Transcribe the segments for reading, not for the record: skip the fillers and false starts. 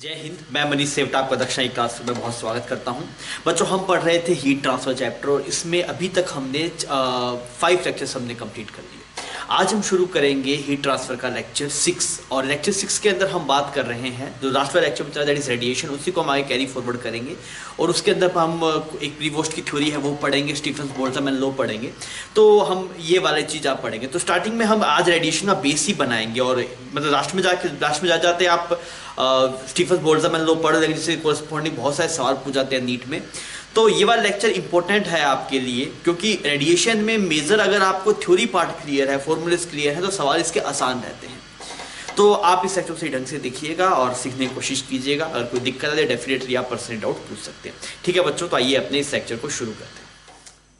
जय हिंद। मैं मनीष सेवटा आपका दक्षिणी क्लास में बहुत स्वागत करता हूं। बच्चों, हम पढ़ रहे थे हीट ट्रांसफर चैप्टर और इसमें अभी तक हमने 5 लेक्चर्स हमने कंप्लीट कर लिए। आज हम शुरू करेंगे हीट ट्रांसफर का लेक्चर 6 और लेक्चर 6 के अंदर हम बात कर रहे हैं जो लास्ट वाला लेक्चर बचा दैट इज रेडिएशन, उसी को हम आगे कैरी फॉरवर्ड करेंगे और उसके अंदर हम एक प्रीवोस्ट की थ्योरी है वो पढ़ेंगे, स्टीफन बोल्ट्जमैन लॉ पढ़ेंगे। तो हम ये वाली चीज़ आप पढ़ेंगे। तो स्टार्टिंग में हम आज रेडिएशन का बेस ही बनाएंगे और मतलब लास्ट में जा जाते आप स्टीफन बोल्ट्जमैन लॉ पढ़ लेंगे जिससे कोरस्पॉन्डिंग बहुत सारे सवाल पूछ जाते हैं नीट में। तो ये वाला लेक्चर इंपॉर्टेंट है आपके लिए क्योंकि रेडिएशन में मेजर अगर आपको थ्योरी पार्ट क्लियर है, फॉर्मूलेस क्लियर है तो सवाल इसके आसान रहते हैं। तो आप इस लेक्चर से ढंग से देखिएगा और सीखने की कोशिश कीजिएगा। अगर कोई दिक्कत है डेफिनेटली आप पर्सनल डाउट पूछ सकते हैं। ठीक है बच्चों, तो आइए अपने इस लेक्चर को शुरू करते हैं।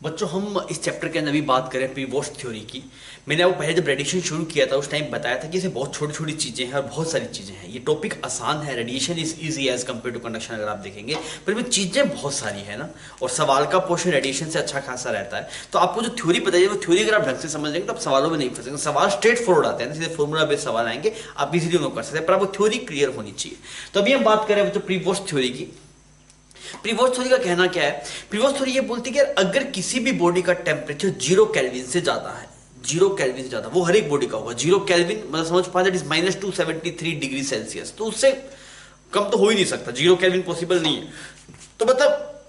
बच्चों, हम इस चैप्टर के अंदर भी बात करें प्रीवोस्ट थ्योरी की। मैंने आपको पहले जब रेडिएशन शुरू किया था उस टाइम बताया था कि इसमें बहुत छोटी छोटी चीज़ें हैं और बहुत सारी चीज़ें हैं। ये टॉपिक आसान है, radiation is easy as compare to conduction अगर आप देखेंगे, पर इसमें चीज़ें बहुत सारी है ना। और सवाल का पोर्शन रेडिएशन से अच्छा खासा रहता है। तो आपको जो थ्योरी बताइए वो थ्योरी अगर आप ढंग से समझ लेंगे तो आप सवालों में नहीं फंसेंगे। सवाल स्ट्रेट फॉरवर्ड आते हैं, सीधे फॉर्मूला बेस्ड सवाल आएंगे, आप इजीली उनको कर सकते हैं, पर आपको थ्योरी क्लियर होनी चाहिए। तो अभी हम बात करें बच्चों प्रीवोस्ट थ्योरी की। प्रीवोस्ट थ्योरी का कहना क्या है? प्रीवोस्ट थ्योरी ये बोलती है कि अगर किसी भी बॉडी का टेम्परेचर 0 केल्विन से ज्यादा है, 0 केल्विन से ज्यादा, वो हर एक बॉडी का होगा 0 केल्विन, मतलब समझ पा दैट इज -273 डिग्री सेल्सियस। तो उससे कम तो हो ही नहीं सकता, 0 केल्विन पॉसिबल नहीं है। तो मतलब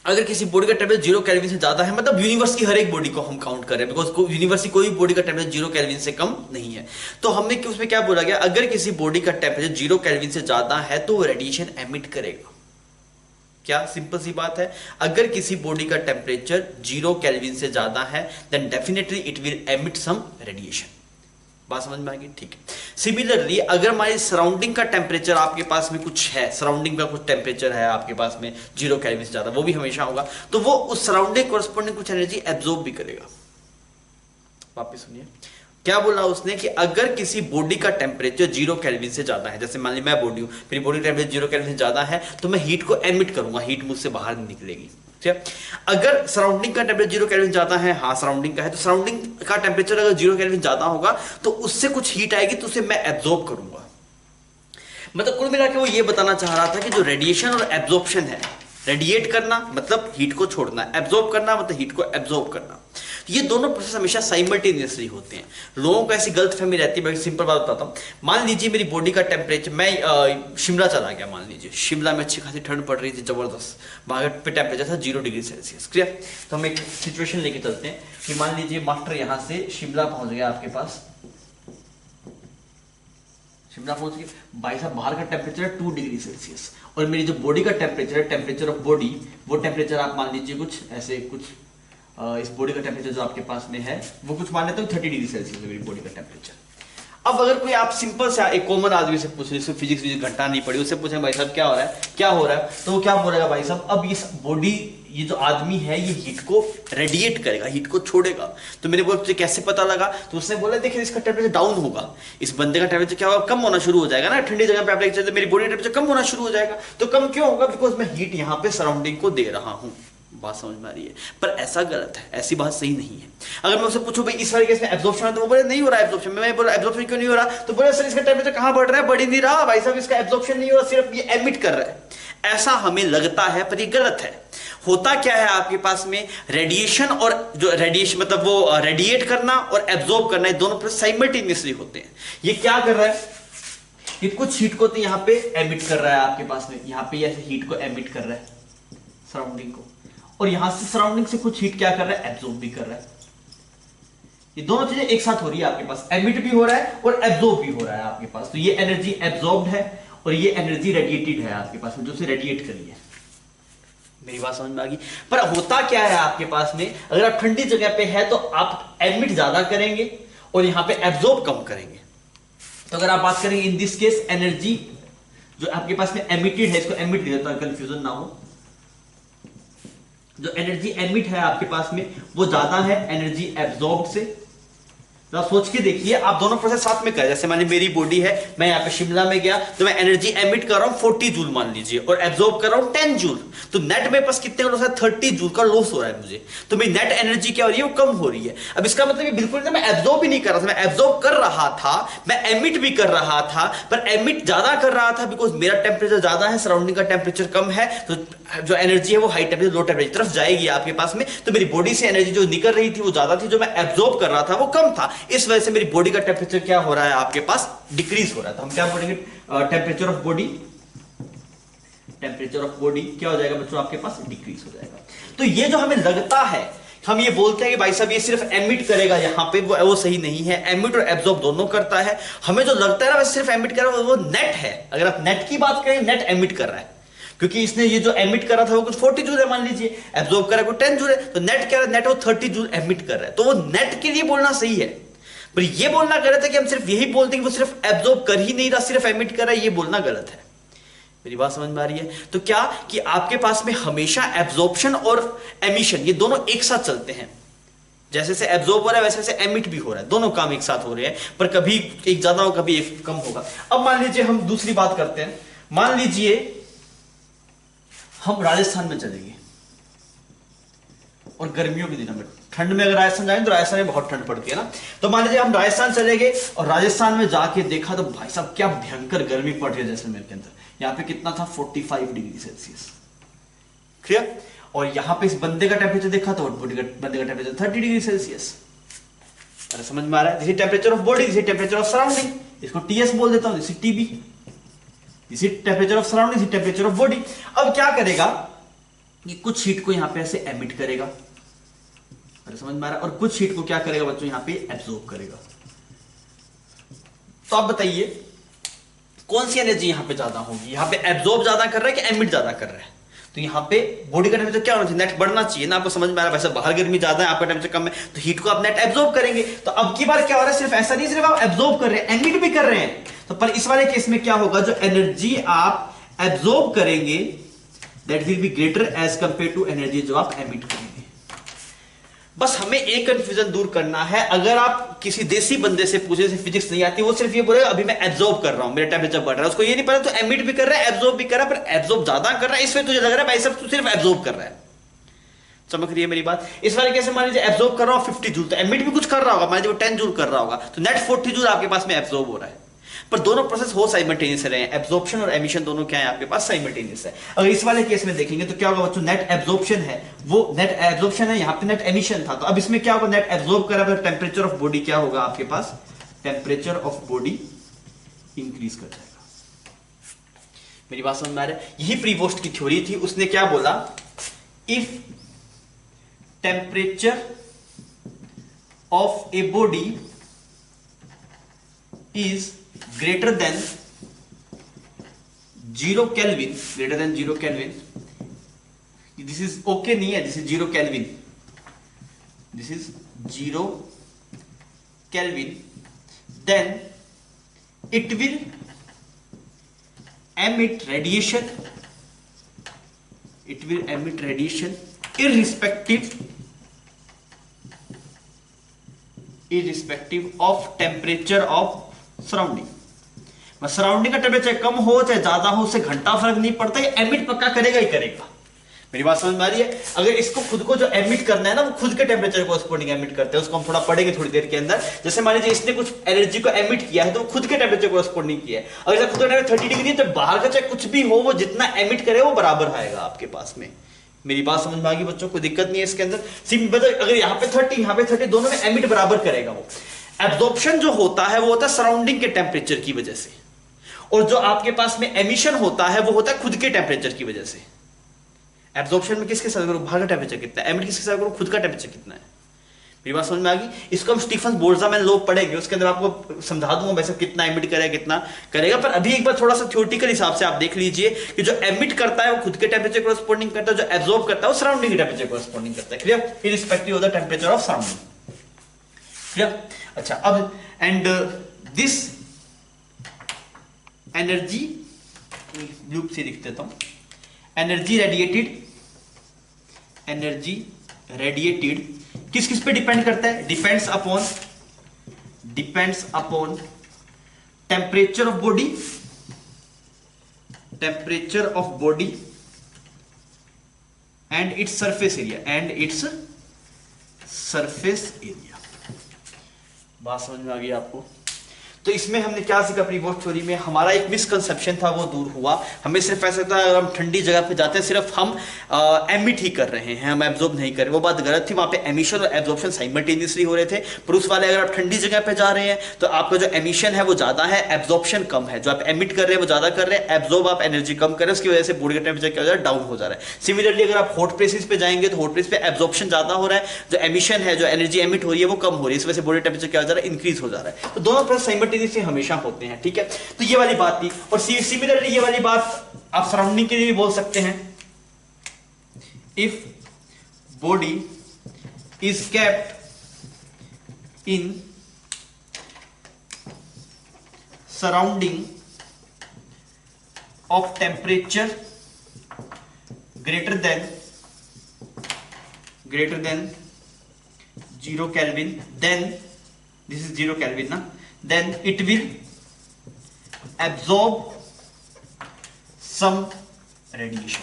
अगर किसी बॉडी का टेम्परेचर 0 केल्विन से ज्यादा है, मतलब यूनिवर्स की हर एक बॉडी को हम काउंट कर रहे हैं, बिकॉज यूनिवर्स की कोई बॉडी का टेम्परेचर 0 केल्विन से कम नहीं है। तो हमने उसमें क्या बोला गया, अगर किसी बॉडी का टेम्परेचर 0 केल्विन से ज्यादा है तो वो रेडिएशन एमिट करेगा। क्या सिंपल सी बात है, अगर किसी बॉडी का टेम्परेचर 0 केल्विन से ज्यादा है then definitely it will emit some radiation. बात समझ में आ गई? ठीक है। सिमिलरली अगर हमारे सराउंडिंग का टेम्परेचर आपके पास में कुछ है, सराउंडिंग का कुछ टेम्परेचर है आपके पास में 0 केल्विन से ज्यादा, वो भी हमेशा होगा, तो वो उस सराउंडिंग कोरस्पॉन्डिंग कुछ एनर्जी एब्जॉर्ब भी करेगा। वापस सुनिए क्या बोला उसने कि अगर किसी बॉडी का टेम्परेचर 0 केल्विन से ज्यादा है, जैसे मान ली मैं बॉडी हूं, मेरी बॉडी टेम्परेचर 0 केल्विन से ज्यादा है तो मैं हीट को एमिट करूंगा, हीट मुझसे बाहर नहीं निकलेगी। ठीक है। अगर सराउंडिंग का टेम्परेचर 0 केल्विन ज्यादा है, हाँ सराउंडिंग का है, तो सराउंडिंग का टेम्परेचर अगर 0 केल्विन ज्यादा होगा तो उससे कुछ हीट आएगी तो उसे मैं एब्जॉर्ब करूंगा। मतलब कुल मिला के वो ये बताना चाह रहा था कि जो रेडिएशन और एब्जॉर्प्शन है, रेडिएट करना मतलब हीट को छोड़ना, एब्जॉर्ब करना मतलब हीट को एब्जॉर्ब करना, ये दोनों प्रोसेस हमेशा साइमल्टेनियसली होते हैं। लोगों को ऐसी गलतफहमी रहती है। मैं सिंपल बात बताता हूँ, मान लीजिए मेरी बॉडी का टेम्परेचर, मैं शिमला चला गया, मान लीजिए शिमला में अच्छी खासी ठंड पड़ रही थी, जबरदस्त, वहां पे टेम्परेचर था 0 डिग्री सेल्सियस। क्लियर? तो हम एक सिचुएशन लेके चलते हैं कि मान लीजिए मास्टर यहाँ से शिमला पहुंच गया आपके पास, शिमला पहुंच गए, भाई साहब बाहर का टेम्परेचर है 2 डिग्री सेल्सियस और मेरी जो बॉडी का टेम्परेचर है, टेम्परेचर ऑफ बॉडी, वो टेम्परेचर आप मान लीजिए कुछ ऐसे, कुछ इस बॉडी का टेम्परेचर जो आपके पास में है वो कुछ मान लेते हैं 30 डिग्री सेल्सियस मेरी बॉडी का टेम्परेचर। अब अगर कोई आप सिंपल से एक कॉमन आदमी से पूछे, जिसको फिजिक्स घंटा नहीं पड़ी, उससे पूछे भाई साहब क्या हो रहा है, क्या हो रहा है, तो वो क्या बोलेगा भाई साहब, अब इस बॉडी, ये जो आदमी है ये हीट को रेडिएट करेगा, हीट को छोड़ेगा। तो मैंने बोला तुझे कैसे पता लगा? तो उसने बोला देखिए इसका टेम्परेचर डाउन होगा, इस बंदे का टेम्परेचर क्या होगा, कम होना शुरू हो जाएगा ना, ठंडी जगह पे आप लेके चलते, मेरी बॉडी टेम्परेचर कम होना शुरू हो जाएगा। तो कम क्यों होगा? बिकॉज मैं हीट यहाँ पे सराउंडिंग को दे रहा हूँ। बात समझ में आ रही है? पर ऐसा गलत है, ऐसी बात सही नहीं है। अगर मैं उससे पूछूं भाई इस वाले केस में एब्जॉर्प्शन है, तो वो बोले नहीं हो रहा एब्जॉर्प्शन। मैं बोला एब्जॉर्प्शन क्यों नहीं हो रहा? तो बोले सर इसका टेम्परेचर कहां बढ़ रहा है, बढ़ ही नहीं रहा भाई साहब, इसका एब्जॉर्प्शन नहीं हो रहा, सिर्फ ये एमिट कर रहा है। ऐसा हमें लगता है पर ये गलत है। होता क्या है आपके पास में, रेडिएशन और जो रेडिएशन मतलब वो रेडिएट करना और एब्जॉर्ब करना, ये दोनों प्रोसेस साइमल्टेनियसली होते हैं। ये क्या कर रहा है, ये कुछ हीट को तो यहाँ पे एमिट कर रहा है आपके पास में, यहाँ पे ऐसे हीट को एमिट कर रहा है सराउंडिंग को, और यहां से सराउंडिंग से कुछ हीट क्या कर रहा है, एब्जॉर्ब भी कर रहा है। ये दोनों चीजें एक साथ हो रही है आपके पास, एमिट भी हो रहा है और एब्जॉर्ब भी हो रहा है आपके पास। तो ये एनर्जी एब्जॉर्ब्ड है और ये एनर्जी रेडिएटेड है आपके पास में, जो से रेडिएट करी है। मेरी बात समझ में आ गई? पर होता क्या है आपके पास में, अगर आप ठंडी जगह पे है तो आप एमिट ज्यादा करेंगे और यहां पे एब्जॉर्ब कम करेंगे। तो अगर आप बात करेंगे इन दिस केस, एनर्जी जो आपके पास में एमिटेड है, इसको एमिट ले देता हूं कंफ्यूजन ना हो, जो एनर्जी एमिट है आपके पास में वो ज्यादा है एनर्जी एब्जॉर्ब से, तो आप सोच के देखिए, आप दोनों प्रोसेस साथ में करें। जैसे मान लीजिए मेरी बॉडी है, मैं यहाँ पे शिमला में गया तो मैं एनर्जी एमिट कर रहा हूँ 40 जूल मान लीजिए, और एब्जॉर्ब कर रहा हूँ 10 जूल। तो नेट मेरे पास कितने लॉस है, 30 जूल का लॉस हो रहा है मुझे। तो मेरी नेट एनर्जी क्या हो रही है, वो कम हो रही है। अब इसका मतलब ये बिल्कुल नहीं मैं एब्जॉर्ब ही नहीं कर रहा था, मैं एब्जॉर्ब कर रहा था, मैं एमिट भी कर रहा था, पर एमिट ज्यादा कर रहा था बिकॉज मेरा टेम्परेचर ज्यादा है, सराउंडिंग का टेम्परेचर कम है। तो जो एनर्जी है वो हाई टेम्परेचर लो टेम्परेचर तरफ जाएगी आपके पास में। तो मेरी बॉडी से एनर्जी जो निकल रही थी वो ज्यादा थी, जो मैं एब्जॉर्ब कर रहा था वो कम था। इस वजह से मेरी बॉडी का टेम्परेचर क्या हो रहा है आपके पास, डिक्रीज हो रहा है। तो हम क्या बोलेंगे, temperature of body, temperature of body क्या हो जाएगा बच्चों आपके पास, डिक्रीज हो जाएगा। तो ये जो हमें लगता है, हम ये बोलते हैं कि भाई साहब ये सिर्फ एमिट करेगा यहां पे, वो सही नहीं है। एमिट और एब्जॉर्ब दोनों करता है। हमें जो लगता है ना वैसे सिर्फ एमिट कर रहा है, वो नेट है। अगर आप नेट की बात करें, नेट एमिट कर रहा है, क्योंकि इसने ये जो एमिट कर रहा था वो कुछ 40 जूल है मान लीजिए, एब्जॉर्ब कर रहा है 10 जूल है, तो नेट क्या है, नेट वो 30 जूल एमिट कर रहा है। तो वो नेट के लिए बोलना सही है, पर ये बोलना गलत है कि हम सिर्फ यही बोलते हैं कि वो सिर्फ एब्जॉर्ब कर ही नहीं रहा, सिर्फ एमिट कर रहा है, ये बोलना गलत है। मेरी बात समझ में आ रही है? तो क्या कि आपके पास में हमेशा एब्जॉर्प्शन और एमिशन ये दोनों एक साथ चलते हैं। जैसे से एब्जॉर्ब हो रहा है वैसे से एमिट भी हो रहा है, दोनों काम एक साथ हो रहे हैं, पर कभी एक ज्यादा हो कभी एक कम होगा। अब मान लीजिए हम दूसरी बात करते हैं, मान लीजिए हम राजस्थान में चलेंगे और गर्मियों के दिनों में, ठंड में अगर राजस्थान जाएंगे तो राजस्थान में बहुत ठंड पड़ती है ना। तो मान लीजिए हम राजस्थान चले गए और राजस्थान में जाके देखा तो भाई साहब क्या भयंकर गर्मी पड़ रही है जैसलमेर के अंदर। यहाँ पे कितना था, 45 डिग्री सेल्सियस, क्लियर। और यहाँ पे इस बंदे का टेम्परेचर देखा तो बंदे का टेम्परेचर 30 डिग्री सेल्सियस। अरे समझ में आ रहा है? This is temperature of body, this is temperature of surrounding, इसको टीएस बोल देता हूं, this is TB, this is temperature of surrounding, this is temperature of body. अब क्या करेगा, ये कुछ हीट को यहां पे ऐसे एमिट करेगा, अरे समझ में आ रहा है, और कुछ हीट को क्या करेगा बच्चों, यहां पे एब्जॉर्ब करेगा। तो आप बताइए कौन सी एनर्जी यहां पे ज्यादा होगी, यहां पे एब्जॉर्ब ज्यादा कर रहा है कि एमिट ज्यादा कर रहा है? तो यहाँ पे बॉडी का टेम्परेचर क्या होना चाहिए, नेट बढ़ना चाहिए ना। आपको समझ में आ रहा है? वैसे बाहर गर्मी ज्यादा है, आपका टेम्परेचर कम है, तो हीट को आप नेट एब्जॉर्ब करेंगे। तो अब की बार क्या हो रहा है, सिर्फ ऐसा नहीं सिर्फ आप एब्जॉर्ब कर रहे हैं, एमिट भी कर रहे हैं। तो पर इस वाले केस में क्या होगा, जो एनर्जी आप एब्जॉर्ब करेंगे that will be greater as compare to energy जो आप एमिट करेंगे। बस हमें एक कंफ्यूजन दूर करना है। अगर आप किसी देसी बंदे से पूछे, फिजिक्स नहीं आती, वो सिर्फ ये बोलेगा अभी मैं एब्जॉर्ब कर रहा हूं, मेरा टेम्परेचर बढ़ रहा है, उसको ये नहीं पता तो एमिट भी कर रहा है, एब्जॉर्ब भी कर रहा है, पर एब्जॉर्ब ज्यादा कर रहा है, इसमें तुझे लग रहा है भाई साहब तू सिर्फ एब्जॉर्ब कर रहा है। समझ रही है मेरी बात? इस वाले कैसे मान लीजिए एब्जॉर्ब कर रहा हूं 50 जूल, तो एमिट भी कुछ कर रहा होगा, मान लीजिए वो 10 जूल कर रहा होगा, तो नेट 40 जूल आपके पास में एब्जॉर्ब हो रहा है। पर दोनों प्रोसेस हो साइमल्टेनियस रहे हैं, एब्जॉर्प्शन और एमिशन दोनों क्या है आपके पास, साइमल्टेनियस है। अगर इस वाले केस में देखेंगे तो क्या होगा बच्चों, नेट एब्जॉर्प्शन है, वो नेट एब्जॉर्प्शन है, यहां पे नेट एमिशन था। तो अब इसमें क्या होगा, नेट एब्जॉर्ब करा तो टेम्परेचर ऑफ बॉडी क्या होगा आपके पास, टेम्परेचर ऑफ बॉडी इंक्रीज कर जाएगा। मेरी बात समझ में आ रहा है? यही प्रीवोस्ट की थ्योरी थी। उसने क्या बोला, if temperature of a body is greater than 0 Kelvin, greater than 0 Kelvin, this is okay नहीं है, this is 0 Kelvin, this is 0 Kelvin, then it will emit radiation, it will emit radiation irrespective of temperature of surrounding. Surrounding का temperature कम हो चाहे ज्यादा हो, उससे घंटा फर्क नहीं पड़ता, ये एमिट पक्का करेगा ही करेगा। मेरी बात समझ में आ रही है? अगर इसको खुद को जो एमिट करना है ना, वो खुद के टेम्परेचर को स्पोर्टिंग एमिट करते हैं, उसको हम थोड़ा पढ़ेंगे थोड़ी देर के अंदर। जैसे मान लीजिए इसने कुछ एनर्जी को एमिट किया है तो वो खुद के टेम्परेचर को स्पोर्टिंग किया है। अगर खुद का टेम्परेचर 30 डिग्री है तो बाहर का चाहे कुछ भी हो, वो जितना एमिट करे वो बराबर आएगा आपके पास में। मेरी बात समझ में आ गई बच्चों? कोई दिक्कत नहीं है इसके अंदर। सिंपल, अगर यहाँ पे 30 यहाँ पे 30, दोनों में एमिट बराबर करेगा वो। एब्जॉर्प्शन जो होता है वो होता है सराउंडिंग के टेम्परेचर की वजह से, और जो आपके पास में एमिशन होता है वो होता है खुद के टेम्परेचर की वजह से। एब्जॉर्प्शन में किसके साथ करो, बाहर का टेम्परेचर कितना है, एमिट किसके साथ करो, खुद का टेम्परेचर कितना है। मेरी बात समझ में आ गई? इसको हम स्टीफन बोल्ट्जमैन लॉ पढ़ेंगे, उसके अंदर आपको समझा दूंगा वैसे कितना एमिट करेगा कितना करेगा। पर अभी एक बार थोड़ा सा थ्योरेटिकल हिसाब से आप देख लीजिए कि जो एमिट करता है वो खुद के टेम्परेचर कोरेस्पोंडिंग करता है, जो एब्जॉर्ब करता है वो सराउंडिंग के टेम्परेचर कोरेस्पोंडिंग करता है। Clear? Irrespective of the temperature of surrounding. Clear? अच्छा, अब एंड दिस एनर्जी लूप से लिख देता हूं, एनर्जी रेडिएटेड किस किस पे डिपेंड करता है, depends upon depends upon temperature of body, temperature of body and its surface area, and its surface area. बात समझ में आ गई आपको? तो इसमें हमने क्या सीखा प्री वॉश थ्योरी में? हमारा एक मिसकंसेप्शन था वो दूर हुआ। हमें सिर्फ ऐसा लगता है अगर हम ठंडी जगह पे जाते हैं सिर्फ हम एमिट ही कर रहे हैं, हम एब्जॉर्ब नहीं कर रहे। वो बात गलत थी, वहां पे एमिशन और एब्जॉर्प्शन साइमल्टेनियसली हो रहे थे। पर उस वाले अगर आप ठंडी जगह पे जा रहे हैं तो आपका जो एमिशन है वो ज्यादा है, एब्जॉर्प्शन कम है। जो आप एमिट कर रहे हैं वो ज्यादा कर रहे हैं, एब्जॉर्ब आप एनर्जी कम कर रहे हैं, उसकी वजह से बॉडी का टेम्परेचर क्या हो जा रहा है? डाउन हो जा रहा है। सिमिलरली अगर आप हॉट प्लेसेस पे जाएंगे तो हॉट प्लेस पे एब्जॉर्प्शन ज्यादा हो रहा है, जो एमिशन है, जो एनर्जी एमिट हो रही है वो कम हो रही है, इस वजह से बॉडी टेम्परेचर क्या हो जा रहा है? इंक्रीज हो जा रहा है। तो दोनों प्रोसेस साइमल्टेनियसली हमेशा होते हैं, ठीक है। तो ये वाली बात थी। और सिमिलरली ये वाली बात आप सराउंडिंग के लिए भी बोल सकते हैं। If body is kept in surrounding of temperature greater than 0 Kelvin, then this is 0 Kelvin ना, then it will absorb some radiation।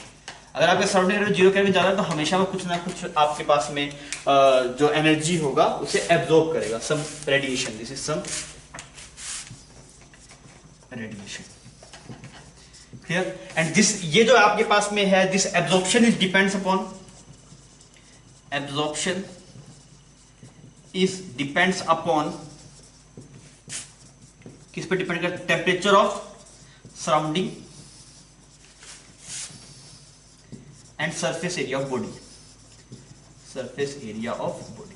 अगर आपके सराउंडिंग 0 केल्विन जा रहा है तो हमेशा वो कुछ ना कुछ आपके पास में जो एनर्जी होगा उसे एब्जॉर्ब करेगा, some radiation. This is some radiation, clear. And this, ये जो आपके पास में है, this absorption is depends upon, absorption is depends upon, किस पे डिपेंड करता है? Temperature of surrounding and surface area of body, surface area of body.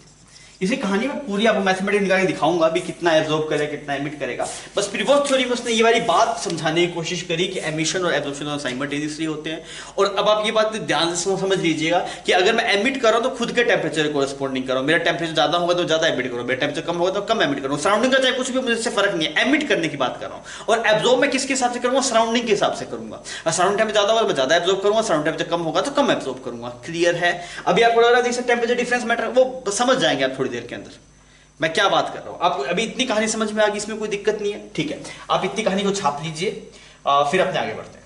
इसी कहानी में पूरी आपको मैथमेटिक्स निकाल के दिखाऊंगा भी कितना एब्जॉर्ब करेगा, कितना एमिट करेगा। बस प्रीवियस थ्योरी में उसने ये वाली बात समझाने की कोशिश करी कि एमिशन और एब्जॉर्प्शन दोनों साइमल्टेनियसली होते हैं। और अब आप ये बात ध्यान से समझ लीजिएगा कि अगर मैं एमिट कर रहा हूं तो खुद के टेम्परेचर के कोरस्पॉन्डिंग करो। मेरा टेम्परेचर ज्यादा होगा तो ज्यादा एमिट करो, मेरा टेम्परेचर कम होगा तो कम एमिट करो। सराउंडिंग का चाहे कुछ भी, मुझे इससे फर्क नहीं है, एमिट करने की बात कर रहा हूं। और एब्जॉर्ब मैं किसके हिसाब से करूंगा? सराउंडिंग के हिसाब से करूंगा। सराउंडिंग टेम्परेचर ज्यादा होगा तो मैं ज्यादा एब्जॉर्ब करूंगा, सराउंडिंग टेम्परेचर कम होगा तो कम एब्जॉर्ब करूंगा। क्लियर है? अभी आपको लग रहा है टेम्परेचर डिफरेंस मैटर, वो समझ जाएंगे आप थोड़ी देर के अंदर मैं क्या बात कर रहा हूं। आप अभी इतनी कहानी समझ में आ गई, इसमें कोई दिक्कत नहीं है, ठीक है। आप इतनी कहानी को छाप लीजिए, फिर अपने आगे बढ़ते हैं।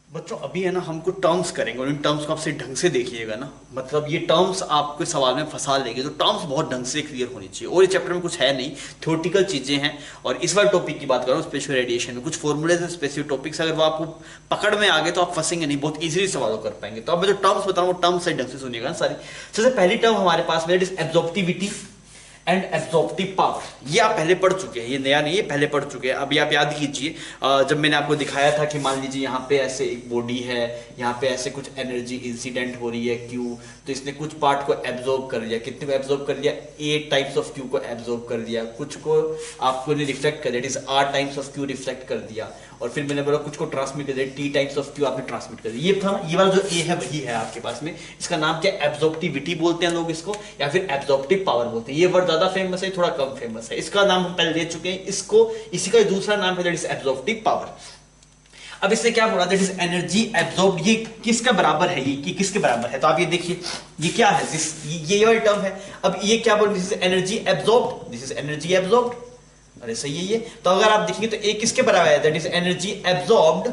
बच्चों अभी है ना हम कुछ टर्म्स करेंगे और इन टर्म्स को आप सही ढंग से देखिएगा ना, मतलब ये टर्म्स आपके सवाल में फंसा लेंगे। तो टर्म्स बहुत ढंग से क्लियर होनी चाहिए। और इस चैप्टर में कुछ है नहीं, थ्योरेटिकल चीजें हैं। और इस बार टॉपिक की बात कर रहा हूँ स्पेशल रेडिएशन में, कुछ फॉर्मूलेज हैं, स्पेसिफिक टॉपिक्स, अगर वो आपको पकड़ में आ गए तो आप फंसेंगे नहीं, बहुत इजीली सवालों कर पाएंगे। तो अब मैं जो टर्म्स बता रहा हूँ वो टर्म्स सही ढंग से सुनिएगा सारी। सबसे पहली टर्म हमारे पास में एब्जॉर्प्टिविटी एंड एब्जॉर्प्टिव पावर। ये आप पहले पढ़ चुके हैं, ये नया नहीं है, पहले पढ़ चुके हैं। अभी आप याद कीजिए जब मैंने आपको दिखाया था कि मान लीजिए यहाँ पे ऐसे एक बॉडी है, यहाँ पे ऐसे कुछ एनर्जी इंसिडेंट हो रही है क्यू, तो इसने कुछ पार्ट को एब्जॉर्ब कर लिया। कितने को एब्जॉर्ब कर लिया? 8 टाइप्स ऑफ क्यू को एब्जॉर्ब कर दिया। कुछ को आपको ने रिफ्लेक्ट कर दिया, it is 8 times of Q reflect कर दिया। और फिर मैंने बोला कुछ को ट्रांसमिट कर दिया, T टाइप्स ऑफ क्यू आपने ट्रांसमिट कर दिया। ये था, ये वाला जो ए है वही है आपके पास में। इसका नाम क्या? एब्जॉर्प्टिविटी बोलते हैं लोग इसको, या फिर एब्जॉर्प्टिव पावर बोलते हैं। ये वर्ड ज्यादा फेमस है, थोड़ा कम फेमस है। इसका नाम हम पहले दे चुके हैं, इसको इसी का दूसरा नाम है दैट इज एब्जॉर्प्टिव पावर। अब इसने क्या बोला? That is energy absorbed. ये किसका बराबर है? ये किसके बराबर है? तो आप ये देखिए ये क्या है, ये वाली टर्म है। अब ये क्या बोल, this is energy absorbed, this is energy absorbed. अरे सही है ये। तो अगर आप देखेंगे तो ए किसके बराबर है? That is energy absorbed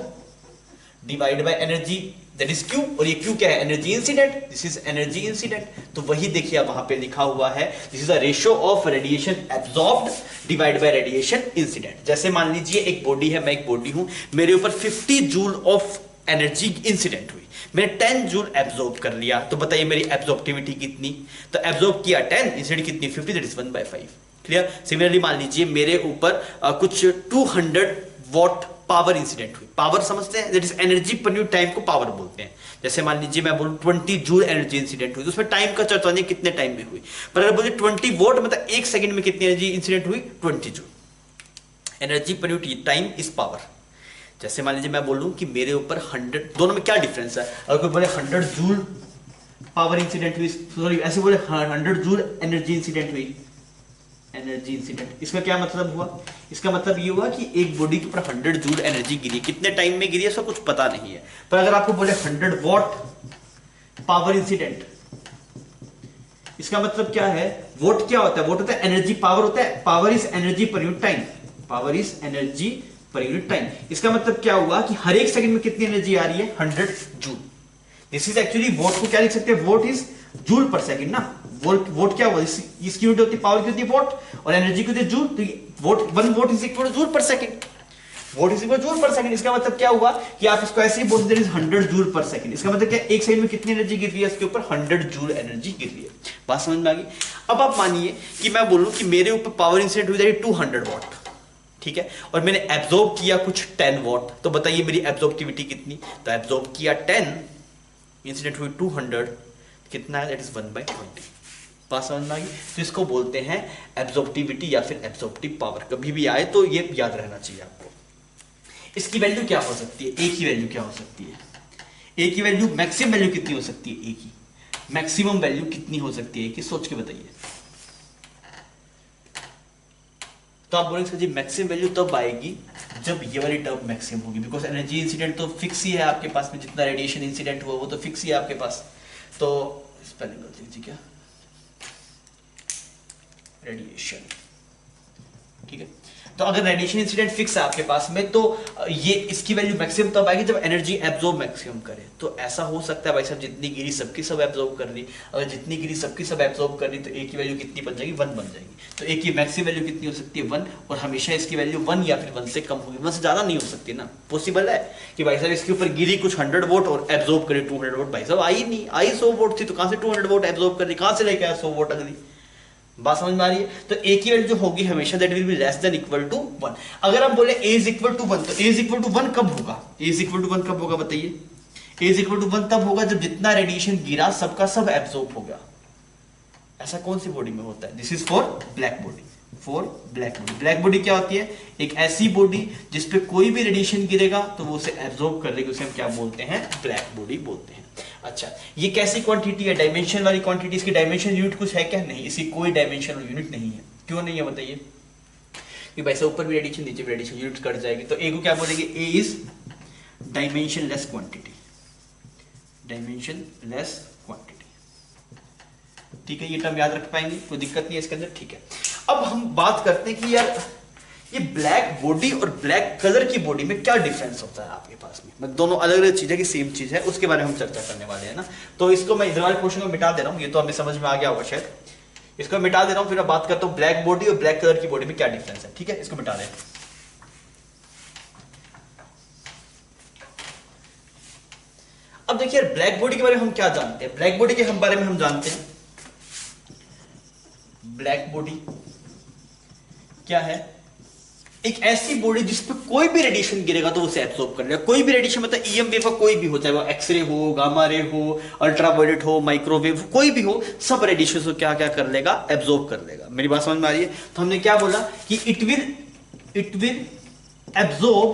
divide by energy that is Q. और ये क्यू क्या है? Energy incident, this is energy incident. तो वही देखिए वहां पे लिखा हुआ है, this is the ratio of radiation absorbed divide by radiation incident. जैसे मान लीजिए एक बॉडी है, मैं एक बॉडी हूं, मेरे ऊपर 50 जूल ऑफ एनर्जी इंसिडेंट हुई, मैंने 10 जूल एब्जॉर्ब कर लिया। तो बताइए मेरी एब्जॉर्प्टिविटी कितनी? तो एब्जॉर्ब किया 10, इंसिडेंट कितनी? 50, दैट इज 1/5। क्लियर? सिमिलरली मान लीजिए मेरे ऊपर कुछ 200 वॉट पावर इंसिडेंट हुई। पावर समझते हैं? That is energy per unit time को पावर बोलते हैं। जैसे मान लीजिए मैं बोलूं 20 जूल एनर्जी इंसिडेंट हुई, तो उसमें टाइम का चर्चा नहीं कितने टाइम में हुई। पर अगर बोलिए 20 वोट मतलब 1 सेकंड में कितनी एनर्जी इंसिडेंट हुई? 20 joule. Energy per unit time is power. जैसे मान लीजिए मैं बोलूं कि मेरे ऊपर 100, दोनों में क्या डिफरेंस है? अगर कोई बोले 100 जूल पावर इंसिडेंट हुई, सॉरी ऐसे बोले 100 जूल एनर्जी इंसिडेंट हुई, एनर्जी इंसिडेंट, इसका क्या मतलब हुआ? इसका मतलब ये हुआ कि एक बॉडी के ऊपर 100 जूल एनर्जी गिरी, कितने टाइम में गिरी है इसका कुछ पता नहीं है। पर अगर आपको बोले 100 वॉट पावर इंसिडेंट, इसका मतलब क्या है, वोट क्या होता है, वोट होता है एनर्जी, पावर होता है, power is energy per unit time, power is energy per unit time. इसका मतलब क्या हुआ कि हर एक सेकंड में कितनी एनर्जी आ रही है, 100 joule. This is actually, vote को क्या लिख सकते हैं, vote is joule per second ना, वोट क्या हुआ, इसकी यूनिट होती है, पावर की होती है वोट, और एनर्जी की होती है जूल, तो vote, 1 vote is equal two joule per second, vote is equal joule per second. इसका मतलब क्या हुआ कि आप इसको ऐसे ही बोल देते हैं 100 जूल पर सेकंड। इसका मतलब क्या, एक सेकंड में कितनी एनर्जी गिर रही है, इसके ऊपर 100 जूल एनर्जी गिर रही है। बात समझ में आ गई। अब आप मानिए कि मैं बोलूं कि मेरे ऊपर पावर इंसिडेंट हुई जा रही है 200 वॉट, ठीक है, और मैंने एब्जॉर्ब किया कुछ 10 वॉट, तो बताइए मेरी एब्जॉर्बिविटी कितनी, तो एब्जॉर्ब किया 10, इंसिडेंट हुई 200, कितना है, दैट इज 1/20। बात समझ में आ गई। तो इसको बोलते हैं एब्जॉर्बिविटी या फिर एब्जॉर्प्टिव पावर। कभी भी आए तो ये याद रहना चाहिए आपको। इसकी वैल्यू क्या हो सकती है, ए की वैल्यू क्या हो सकती है, ए की वैल्यू, मैक्सिमम वैल्यू कितनी हो सकती है ए की, मैक्सिमम वैल्यू कितनी हो सकती है ए की, सोच के बताइए। तो आप बोलेंगे जी मैक्सिमम वैल्यू तब आएगी जब ये वाली टर्म मैक्सिमम होगी, बिकॉज एनर्जी इंसिडेंट तो फिक्स ही है आपके पास में, जितना रेडिएशन इंसिडेंट हुआ वो तो फिक्स ही है आपके पास। तो स्पेलिंग कर दीजिए क्या, रेडिएशन, ठीक है। तो अगर रेडिएशन इंसिडेंट फिक्स है आपके पास में, तो ये इसकी वैल्यू मैक्सिमम तब आएगी जब एनर्जी एब्जॉर्ब मैक्सिमम करे। तो ऐसा हो सकता है भाई साहब, जितनी गिरी सबकी सब एब्जॉर्ब कर रही, अगर जितनी गिरी सबकी सब एब्जॉर्ब कर रही, तो ए की वैल्यू कितनी बन जाएगी, 1 बन जाएगी। तो ए की मैक्सिमम वैल्यू कितनी हो सकती है, 1, और हमेशा इसकी वैल्यू 1 या फिर 1 से कम होगी, 1 से ज्यादा नहीं हो सकती ना। पॉसिबल है कि भाई साहब इसके ऊपर गिरी कुछ 100 वोट और एब्जॉर्ब करे 200 वोट, भाई साहब आई नहीं, आई 100 वोट थी, तो कहां से 200 वोट एब्जॉर्ब कर रही, कहां से लेके आया 100 वोट अगली। बात समझ में आ रही है। तो ए की वैल्यू जो होगी हमेशा that will be less than equal to 1। अगर हम बोले ए इज इक्वल टू 1, तो ए इज इक्वल टू 1 कब होगा, ए इज इक्वल टू 1 कब होगा बताइए। ए इज इक्वल टू 1 तब होगा जब जितना रेडिएशन गिरा सबका सब एब्जॉर्ब हो गया। ऐसा कौन सी बॉडी में होता है, this is for black body, for black body. Black body क्या होती है, एक ऐसी बॉडी जिसपे कोई भी रेडिएशन गिरेगा तो वो उसे एब्जॉर्ब कर लेगी, उसे हम क्या बोलते हैं, ब्लैक बॉडी बोलते हैं। अच्छा, ये कैसी क्वांटिटी है, डायमेंशन वाली क्वांटिटी, इसकी डायमेंशन यूनिट कुछ है क्या, नहीं, इसकी कोई डायमेंशन यूनिट नहीं है। क्यों नहीं है बताइए, कि वैसे ऊपर भी रेडिएशन नीचे भी रेडिएशन, यूनिट कट जाएगी। तो ए को क्या बोलेंगे, A is dimensionless quantity, dimensionless quantity, ठीक है। ये टर्म याद रख पाएंगे, कोई दिक्कत नहीं है इसके अंदर, ठीक है। अब हम बात करते हैं कि यार ये ब्लैक बॉडी और ब्लैक कलर की बॉडी में क्या डिफरेंस होता है आपके पास में, मतलब दोनों अलग अलग चीजें की सेम चीज है, उसके बारे में हम चर्चा करने वाले हैं ना। तो इसको मैं इधर वाले क्वेश्चन को मिटा दे रहा हूं, ये तो हमें समझ में आ गया होगा शायद, इसको मिटा दे रहा हूं, फिर मैं बात करता हूं ब्लैक बॉडी और ब्लैक कलर की बॉडी में क्या डिफरेंस है, ठीक है। इसको मिटा दें। अब देखिए ब्लैक बॉडी के बारे में हम क्या जानते हैं, ब्लैक बॉडी के हम बारे में हम जानते हैं, ब्लैक बॉडी क्या है, एक ऐसी बॉडी जिसपे कोई भी रेडिएशन गिरेगा तो उसे एब्सॉर्ब कर लेगा। कोई भी रेडिएशन मतलब ईएम वेव का कोई भी हो, चाहे वो एक्सरे हो, गामा रे हो, अल्ट्रावायलेट हो, माइक्रोवेव, कोई भी हो, सब रेडिएशन को क्या क्या कर लेगा, एब्सॉर्ब कर लेगा। मेरी बात समझ में आ रही है। तो हमने क्या बोला कि it will absorb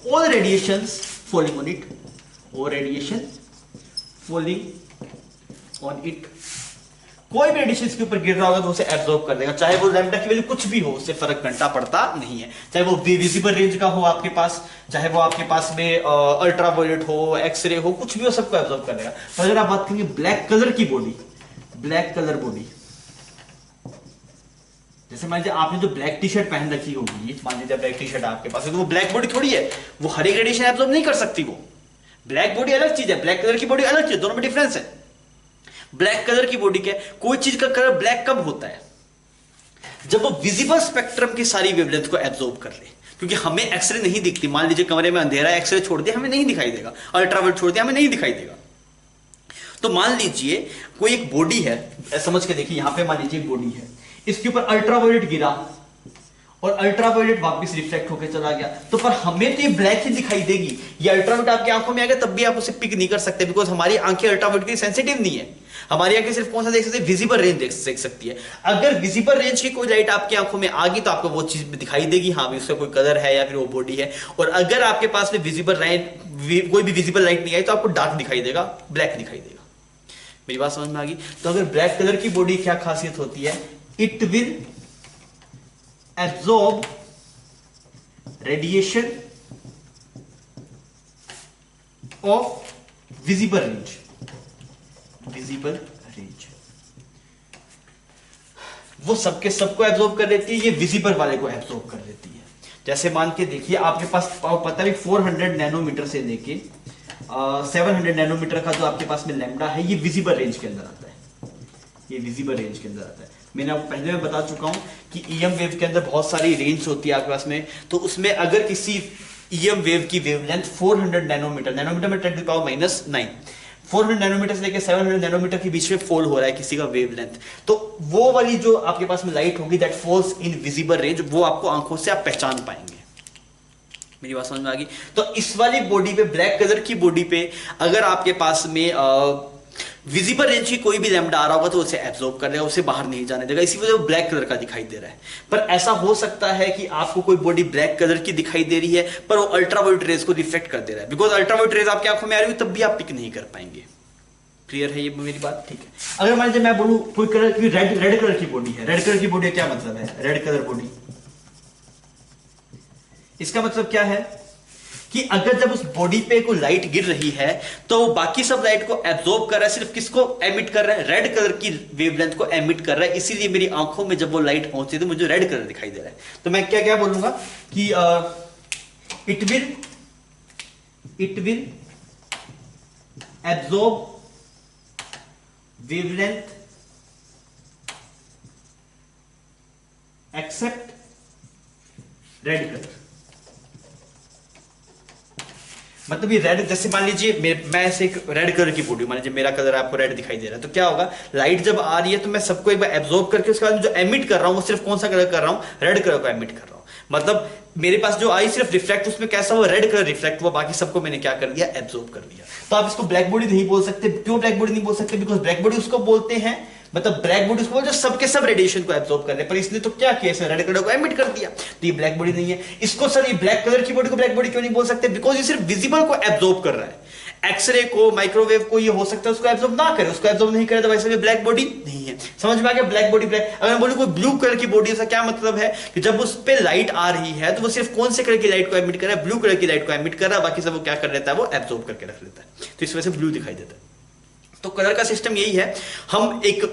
all radiations falling on it, और रेडिएशन फॉलिंग ऑन इट, कोई भी रेडिएशन इसके ऊपर गिर रहा होगा तो उसे एब्जॉर्ब कर देगा, चाहे वो लैम्डा की वैल्यू कुछ भी हो, उससे फर्क घंटा पड़ता नहीं है। चाहे वो विजिबल रेंज का हो आपके पास, चाहे वो आपके पास में अल्ट्रावायलेट हो, एक्सरे हो, कुछ भी हो, सबको एब्जॉर्ब कर देगा। तो अगर आप बात करेंगे ब्लैक कलर की बॉडी, ब्लैक कलर बॉडी, जैसे मान लीजिए आपने जो ब्लैक टी शर्ट पहन रखी होगी, मान लीजिए ब्लैक टी शर्ट आपके पास है, तो वो ब्लैक बॉडी थोड़ी है, वो हर एक रेडिएशन एब्जॉर्ब नहीं कर सकती। वो ब्लैक बॉडी अलग चीज है, ब्लैक कलर की बॉडी अलग चीज, दोनों में डिफरेंस है। ब्लैक कलर की बॉडी क्या है, कोई चीज का कलर ब्लैक कब होता है, जब वो विजिबल स्पेक्ट्रम की सारी वेवलेंथ को एब्जॉर्ब कर ले, क्योंकि हमें एक्सरे नहीं दिखती। मान लीजिए कमरे में अंधेरा है, एक्सरे छोड़ दिया हमें नहीं दिखाई देगा, अल्ट्रावायलेट छोड़ दिया हमें नहीं दिखाई देगा। तो मान लीजिए कोई एक बॉडी है, समझ के देखिए, यहां पे मान लीजिए एक बॉडी है, इसके ऊपर अल्ट्रावायलेट गिरा और अल्ट्रावायलेट वापस रिफ्लेक्ट होकर चला गया, तो पर हमें तो ये ब्लैक ही दिखाई देगी। ये अल्ट्रावायलेट आपकी आंखों में आ गया तब भी आप उसे पिक नहीं कर सकते, बिकॉज हमारी आंखें अल्ट्रावायलेट के लिए सेंसिटिव नहीं है। हमारी आंखें सिर्फ कौन सा देख सकती है, विजिबल रेंज देख सकती है। अगर विजिबल रेंज की कोई लाइट आपकी आंखों में आ गई तो आपको वो चीज दिखाई देगी, हाँ भी उसका कोई कलर है या फिर वो बॉडी है। और अगर आपके पास में विजिबल लाइट, कोई भी विजिबल लाइट नहीं आई तो आपको डार्क दिखाई देगा, ब्लैक दिखाई देगा। मेरी बात समझ में आ गई। तो अगर ब्लैक कलर की बॉडी क्या खासियत होती है, it will absorb radiation of visible range, visible range, वो सबके सबको एब्जॉर्ब कर लेती है, ये विजिबल वाले को एब्जॉर्ब कर लेती है। जैसे मान के देखिए आपके पास पता है 400 नैनोमीटर से लेके 700 नैनोमीटर का जो आपके पास में लैम्डा है, ये विजिबल रेंज के अंदर आता है, ये विजिबल रेंज के अंदर आता है। मैंने आपको पहले में बता चुका हूं कि ईएम वेव के अंदर बहुत सारी रेंज होती है आपके पास में, तो उसमें अगर किसी ईएम वेव की वेवलेंथ 400 नैनोमीटर, नैनोमीटर में 10⁻⁹ 400 नैनोमीटर से लेकर 700 नैनोमीटर के बीच में फॉल हो रहा है किसी का वेवलेंथ, तो वो वाली जो आपके पास में लाइट होगी that falls in visible range, वो आपको आंखों से आप पहचान पाएंगे। मेरी बात समझ में आ गई? तो इस वाली बॉडी पे, ब्लैक कलर की बॉडी पे अगर आपके पास में विजिबल रेंज की कोई भी लैम्डा आ रहा होगा तो उसे एब्जॉर्ब कर लेगा, उसे बाहर नहीं जाने देगा, इसी वजह से ब्लैक कलर का दिखाई दे रहा है। पर ऐसा हो सकता है कि आपको कोई बॉडी ब्लैक कलर की दिखाई दे रही है पर वो अल्ट्रावायलेट रेज को रिफ्लेक्ट कर दे रहा है, बिकॉज अल्ट्रावायलेट रेज आपकी आंखों में आ रही है तब भी आप पिक नहीं कर पाएंगे। क्लियर है ये मेरी बात? ठीक है। अगर मान लीजिए मैं बोलूं कोई कलर की रेड कलर की बॉडी है, रेड कलर की बॉडी क्या मतलब है? रेड कलर बॉडी, इसका मतलब क्या है कि अगर जब उस बॉडी पे कोई लाइट गिर रही है तो बाकी सब लाइट को एब्जॉर्ब कर रहा है, सिर्फ किसको एमिट कर रहा है? रेड कलर की वेवलेंथ को एमिट कर रहा है, इसीलिए मेरी आंखों में जब वो लाइट पहुंचती है तो मुझे रेड कलर दिखाई दे रहा है। तो मैं क्या क्या बोलूंगा कि it will absorb wavelength except red colour. मतलब ये रेड, जैसे मान लीजिए मैं ऐसे एक रेड कलर की बॉडी, मान लीजिए मेरा कलर आपको रेड दिखाई दे रहा है, तो क्या होगा, लाइट जब आ रही है तो मैं सबको एक बार एब्जॉर्ब करके उसके बाद जो एमिट कर रहा हूं वो सिर्फ कौन सा कलर कर रहा हूं? रेड कलर को एमिट कर रहा हूं। मतलब मेरे पास जो आई सिर्फ रिफ्लेक्ट, उसमें कैसा हुआ? रेड कलर रिफ्लेक्ट हुआ, बाकी सबको मैंने क्या कर दिया? एब्जॉर्ब कर दिया। तो आप इसको ब्लैक बॉडी नहीं बोल सकते। क्यों ब्लैक बॉडी नहीं बोल सकते? बिकॉज ब्लैक बॉडी उसको बोलते हैं, मतलब ब्लैक बॉडी उसको बोलते हैं जो सबके सब रेडिएशन को एब्जॉर्ब कर रहे हैं, पर इसने तो क्या किया, इसने रेड कलर को एमिट कर दिया, तो ये ब्लैक बॉडी नहीं है। इसको सर ये ब्लैक कलर की बॉडी को ब्लैक बॉडी क्यों नहीं बोल सकते? बिकॉज ये सिर्फ विजिबल को एब्जॉर्ब कर रहा है, एक्सरे को, माइक्रोवेव को ये हो सकता है उसको एब्जॉर्ब ना करे, उसको एब्जॉर्ब नहीं करे तो वैसे भी ब्लैक बॉडी नहीं है। समझ में आ गया? Black body black. अगर मैं बोलूं कोई ब्लू कलर की बॉडी, ऐसा क्या मतलब है कि जब उस पे लाइट आ रही है तो वो सिर्फ कौन से कलर की लाइट को एमिट कर रहा है? ब्लू कलर की लाइट को एमिट कर रहा है, बाकी सब वो क्या कर लेता है? वो एब्जॉर्ब करके रख लेता है, तो इस वजह से ब्लू दिखाई देता है। तो कलर का सिस्टम यही है। हम एक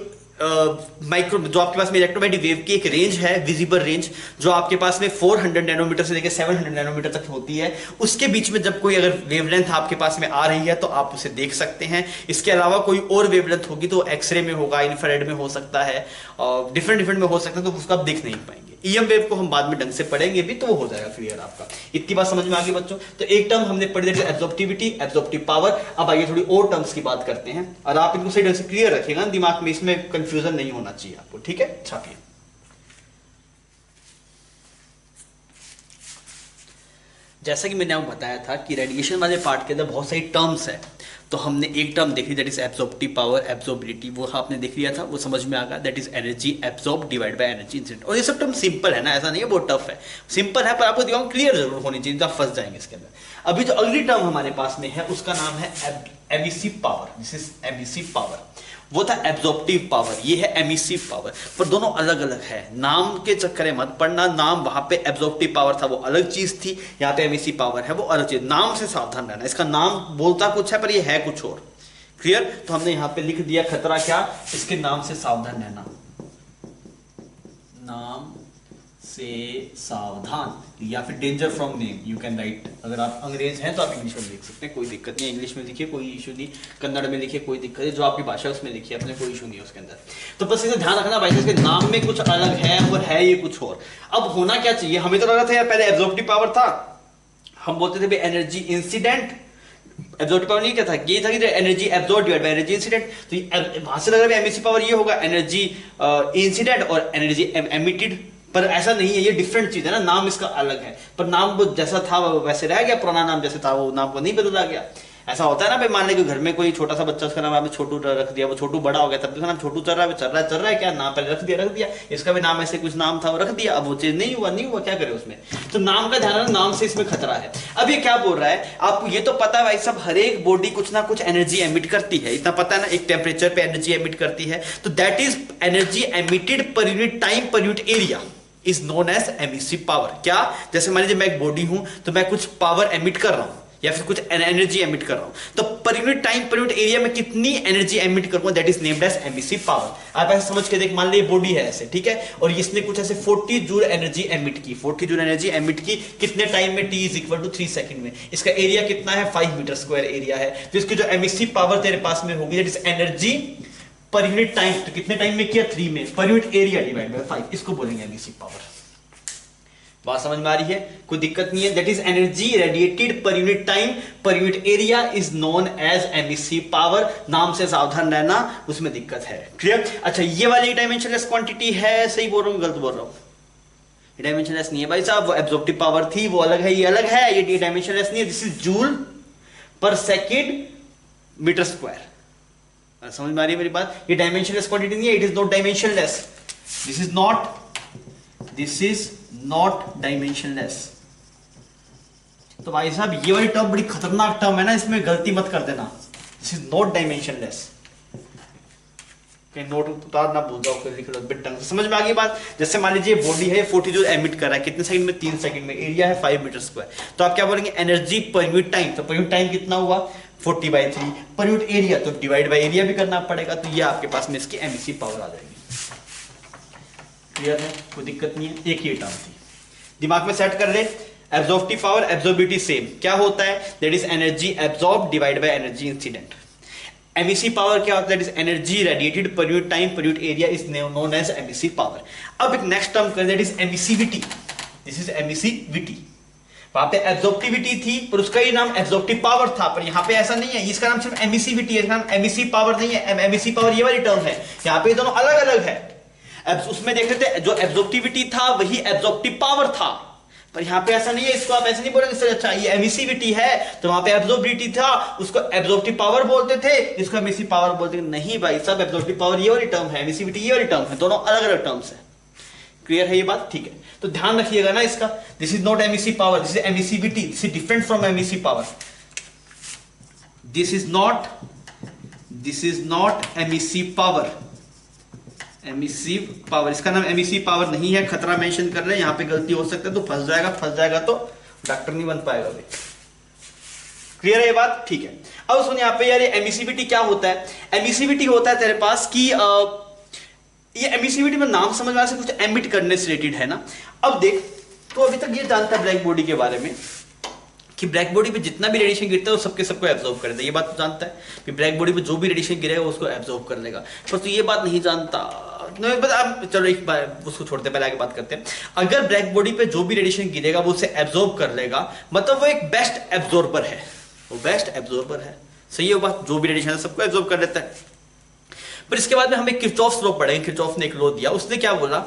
माइक्रो जो आपके पास में इलेक्ट्रोमैग्नेटिक वेव की एक रेंज है, विजिबल रेंज, जो आपके पास में 400 नैनोमीटर से लेकर 700 नैनोमीटर तक होती है, उसके बीच में जब कोई अगर वेवलेंथ आपके पास में आ रही है तो आप उसे देख सकते हैं। इसके अलावा कोई और वेवलेंथ होगी तो एक्सरे में होगा, इंफ्रारेड में हो सकता है, और डिफरेंट में हो सकता है, तो उसको आप देख नहीं पाएंगे। ईएम वेव को हम बाद में ढंग से पढ़ेंगे भी, तो वो हो जाएगा क्लियर आपका। इतनी बात समझ में आ गई बच्चों? तो एक टर्म हमने पढ़ी थी एब्जॉर्प्टिविटी, एब्जॉर्प्टिव पावर। अब आइए थोड़ी और टर्म्स की बात करते हैं, और आप इनको सही ढंग से क्लियर रखिएगा दिमाग में, इसमें कंफ्यूजन नहीं होना चाहिए आपको, ठीक है? छापिए। जैसा कि मैंने आपको बताया था कि रेडिएशन वाले पार्ट के अंदर बहुत सारी टर्म्स है, तो हमने एक टर्म देखी दैट इज एब्जॉर्प्टिव पावर, एब्जॉर्बिलिटी, वो आपने देख लिया था, वो समझ में आ गया, that is energy absorb divide by energy incident. और ये सब टर्म सिंपल है ना, ऐसा नहीं है बहुत टफ है, सिंपल है, पर आपको दिमाग क्लियर जरूर होनी चाहिए, तो आप फंस जाएंगे इसके अंदर। अभी जो अगली टर्म हमारे पास में है उसका नाम है emissive power, this is emissive power. वो था एब्जॉर्प्टिव पावर, ये है एमिसिव पावर, पर दोनों अलग अलग है। नाम के चक्कर में मत पढ़ना, नाम वहां पे एब्जॉर्प्टिव पावर था वो अलग चीज थी, यहाँ पे एमिसिव पावर है वो अलग चीज। नाम से सावधान रहना, इसका नाम बोलता कुछ है पर ये है कुछ और। क्लियर? तो हमने यहाँ पे लिख दिया खतरा क्या, इसके नाम से सावधान रहना, नाम से सावधान, या फिर danger from name you can write. अगर आप अंग्रेज हैं तो आप इंग्लिश में लिख सकते हैं, कोई दिक्कत नहीं, इंग्लिश में लिखिए कोई इशू नहीं, कन्नड़ में लिखिए कोई दिक्कत नहीं, जो आपकी भाषा है उसमें लिखिए, अपने कोई इशू नहीं है उसके अंदर। तो बस इसे ध्यान रखना भाई, इसके नाम में कुछ अलग है और है ये कुछ और। अब होना क्या चाहिए, हमें तो लगा था यार पहले एब्जॉर्प्टिव पावर था, हम बोलते थे भाई एनर्जी इंसिडेंट, एब्जॉर्प्टिव पावर नहीं क्या था, ये था कि energy absorb divide by energy incident. तो वहां से लग रहा है एमिसिव पावर ये होगा, एनर्जी इंसिडेंट और एनर्जी एमिटेड, पर ऐसा नहीं है, ये डिफरेंट चीज है ना, नाम इसका अलग है, पर नाम वो जैसा था वो वैसे रह गया, पुराना नाम जैसे था वो नाम को नहीं बदला गया। ऐसा होता है ना भाई, मान लें कि घर में कोई छोटा सा बच्चा, उसका नाम आपने छोटू रख दिया, वो छोटू बड़ा हो गया, तब भी उसका नाम छोटू चल रहा है क्या, नाम पहले रख दिया, इसका भी नाम ऐसे कुछ नाम था वो रख दिया, अब वो चीज नहीं हुआ, क्या करे उसमें। तो नाम का ध्यान रखना, नाम से इसमें खतरा है। अब ये क्या बोल रहा है आपको, ये तो पता है भाई सब, हर एक बॉडी कुछ ना कुछ एनर्जी एमिट करती है, इतना पता है ना, एक टेम्परेचर पे एनर्जी एमिट करती है, तो that is energy emitted per unit time per unit area is known as emissive power. क्या? जैसे मान लीजिए मैं एक बॉडी हूं तो मैं कुछ पावर एमिट कर रहा हूं या फिर कुछ एनर्जी एमिट कर रहा हूं, तो per unit time per unit area में कितनी एनर्जी एमिट करूंगा, that is named as emissive power. आप ऐसे समझ के देख, मान लीजिए बॉडी है ऐसे, ठीक है, और इसने कुछ ऐसे 40 जूल एनर्जी एमिट की, 40 जूल एनर्जी एमिट की कितने टाइम में, t is equal to 3 second में। इसका एरिया कितना है, 5 मीटर स्क्वायर एरिया है। तो इसकी जो एमिसिव पावर तेरे पास में होगी that is energy per unit time, तो कितने टाइम में किया, 3 में, पर यूनिट एरिया डिवाइड बाय 5, इसको बोलेंगे एमिसिव पावर। बात समझ में आ रही है, कोई दिक्कत नहीं है। That is energy radiated per unit time per unit area is known as emissive power. नाम से सावधान रहना, उसमें दिक्कत है। क्लियर? अच्छा, ये वाली डायमेंशनलेस क्वांटिटी है, सही बोल रहा हूं गलत बोल रहा हूं? डायमेंशनलेस नहीं है भाई साहब, वो एब्जॉर्प्टिव पावर थी, वो अलग है, ये अलग है, ये डायमेंशनलेस नहीं है। This is joule per second metre square. समझ में आ रही है मेरी बात? ये डायमेंशनलेस क्वांटिटी नहीं है, it is not dimensionless, this is not dimensionless. तो भाई साहब ये वाली टर्म बड़ी खतरनाक टर्म है ना, इसमें गलती मत कर देना। दिस इज नॉट डायमेंशनलेस, कहीं नोट उतार ना भूल जाओ, लिख लो बिट ढंग से। समझ में आ गई बात? जैसे मान लीजिए बॉडी है 40 जूल एमिट कर रहा है, कितने सेकंड में, 3 सेकंड में, एरिया है 5 मीटर स्क्वायर। तो आप क्या बोलेंगे, एनर्जी पर यूनिट टाइम। तो पर यूनिट टाइम कितना हुआ, 40/3, पर यूनिट एरिया, तो डिवाइड बाय एरिया भी करना पड़ेगा। तो ये आपके पास में इसकी एमिसिव पावर आ जाएगी। क्लियर है, कोई दिक्कत नहीं है। एक ही टर्म थी, दिमाग में सेट कर ले। एब्जॉर्प्टिव पावर, एब्जॉर्बिलिटी सेम, क्या होता है, that is energy absorb divide by energy incident. Emissive power क्या होता है, that is energy radiated per unit time per unit area is known as emissive power. अब एक नेक्स्ट टर्म करें, that is emissivity. This is emissivity. वहां पे absorptivity थी पर उसका ही नाम एब्जॉर्प्टिव पावर था, पर यहाँ पे ऐसा नहीं है, इसका नाम सिर्फ एमिसिविटी है, इसका नाम एमिसिव पावर नहीं है। एमिसिव पावर ये वाली टर्म है, यहाँ पे दोनों अलग अलग है। उसमें देख रहे थे जो एब्जॉर्प्टिविटी था वही एब्जॉर्प्टिव पावर था, पर यहां पे ऐसा नहीं है। इसको आप ऐसे नहीं बोलेंगे सर, अच्छा ये एमिसिविटी है तो वहां पे एब्जॉर्बिलिटी था, उसको एब्जॉर्प्टिव पावर बोलते थे, इसको एमिसिव पावर बोलते थे। नहीं भाई सब, एब्जॉर्प्टिव पावर ये वाली टर्म है, एमिसिविटी ये वाली टर्म है, दोनों अलग अलग टर्म्स है। क्लियर है ये बात? ठीक है, तो ध्यान रखिएगा ना इसका। This is not emissive power, this is emissivity, this is different from emissive power. This is not emissive power. Emissive power, इसका नाम एमिसिव पावर नहीं है, खतरा मेंशन कर रहे हैं, यहां पे गलती हो सकता है तो फंस जाएगा तो डॉक्टर नहीं बन पाएगा भाई। क्लियर है ये बात? ठीक है। अब सुन यहाँ पे यार, ये एमिसिविटी क्या होता है? एमिसिविटी होता है तेरे पास कि ये एमिसिविटी में नाम समझ में से कुछ एमिट करने से रिलेटेड है ना। अब देख, तो अभी तक ये जानता है ब्लैक बॉडी के बारे में कि ब्लैक बॉडी पे जितना भी रेडिएशन गिरता है वो सबको एब्जॉर्ब कर देता है। ये बात तो जानता है कि ब्लैक बॉडी पे जो भी रेडिएशन गिरेगा उसको एब्जॉर्ब कर लेगा, पर तो ये बात नहीं जानता। चलो एक बार उसको छोड़ते, पहले आगे बात करते हैं। अगर ब्लैक बॉडी पे जो भी रेडिएशन गिरेगा वो उसे एब्जॉर्ब कर लेगा, मतलब वो एक बेस्ट एब्जॉर्बर है, वो बेस्ट एब्जॉर्बर है। सही है बात? जो भी रेडिएशन है सबको एब्जॉर्ब कर लेता है। पर इसके बाद में हमें किरचॉफ लॉ पढ़ेंगे। किरचॉफ ने एक लॉ दिया, उसने क्या बोला,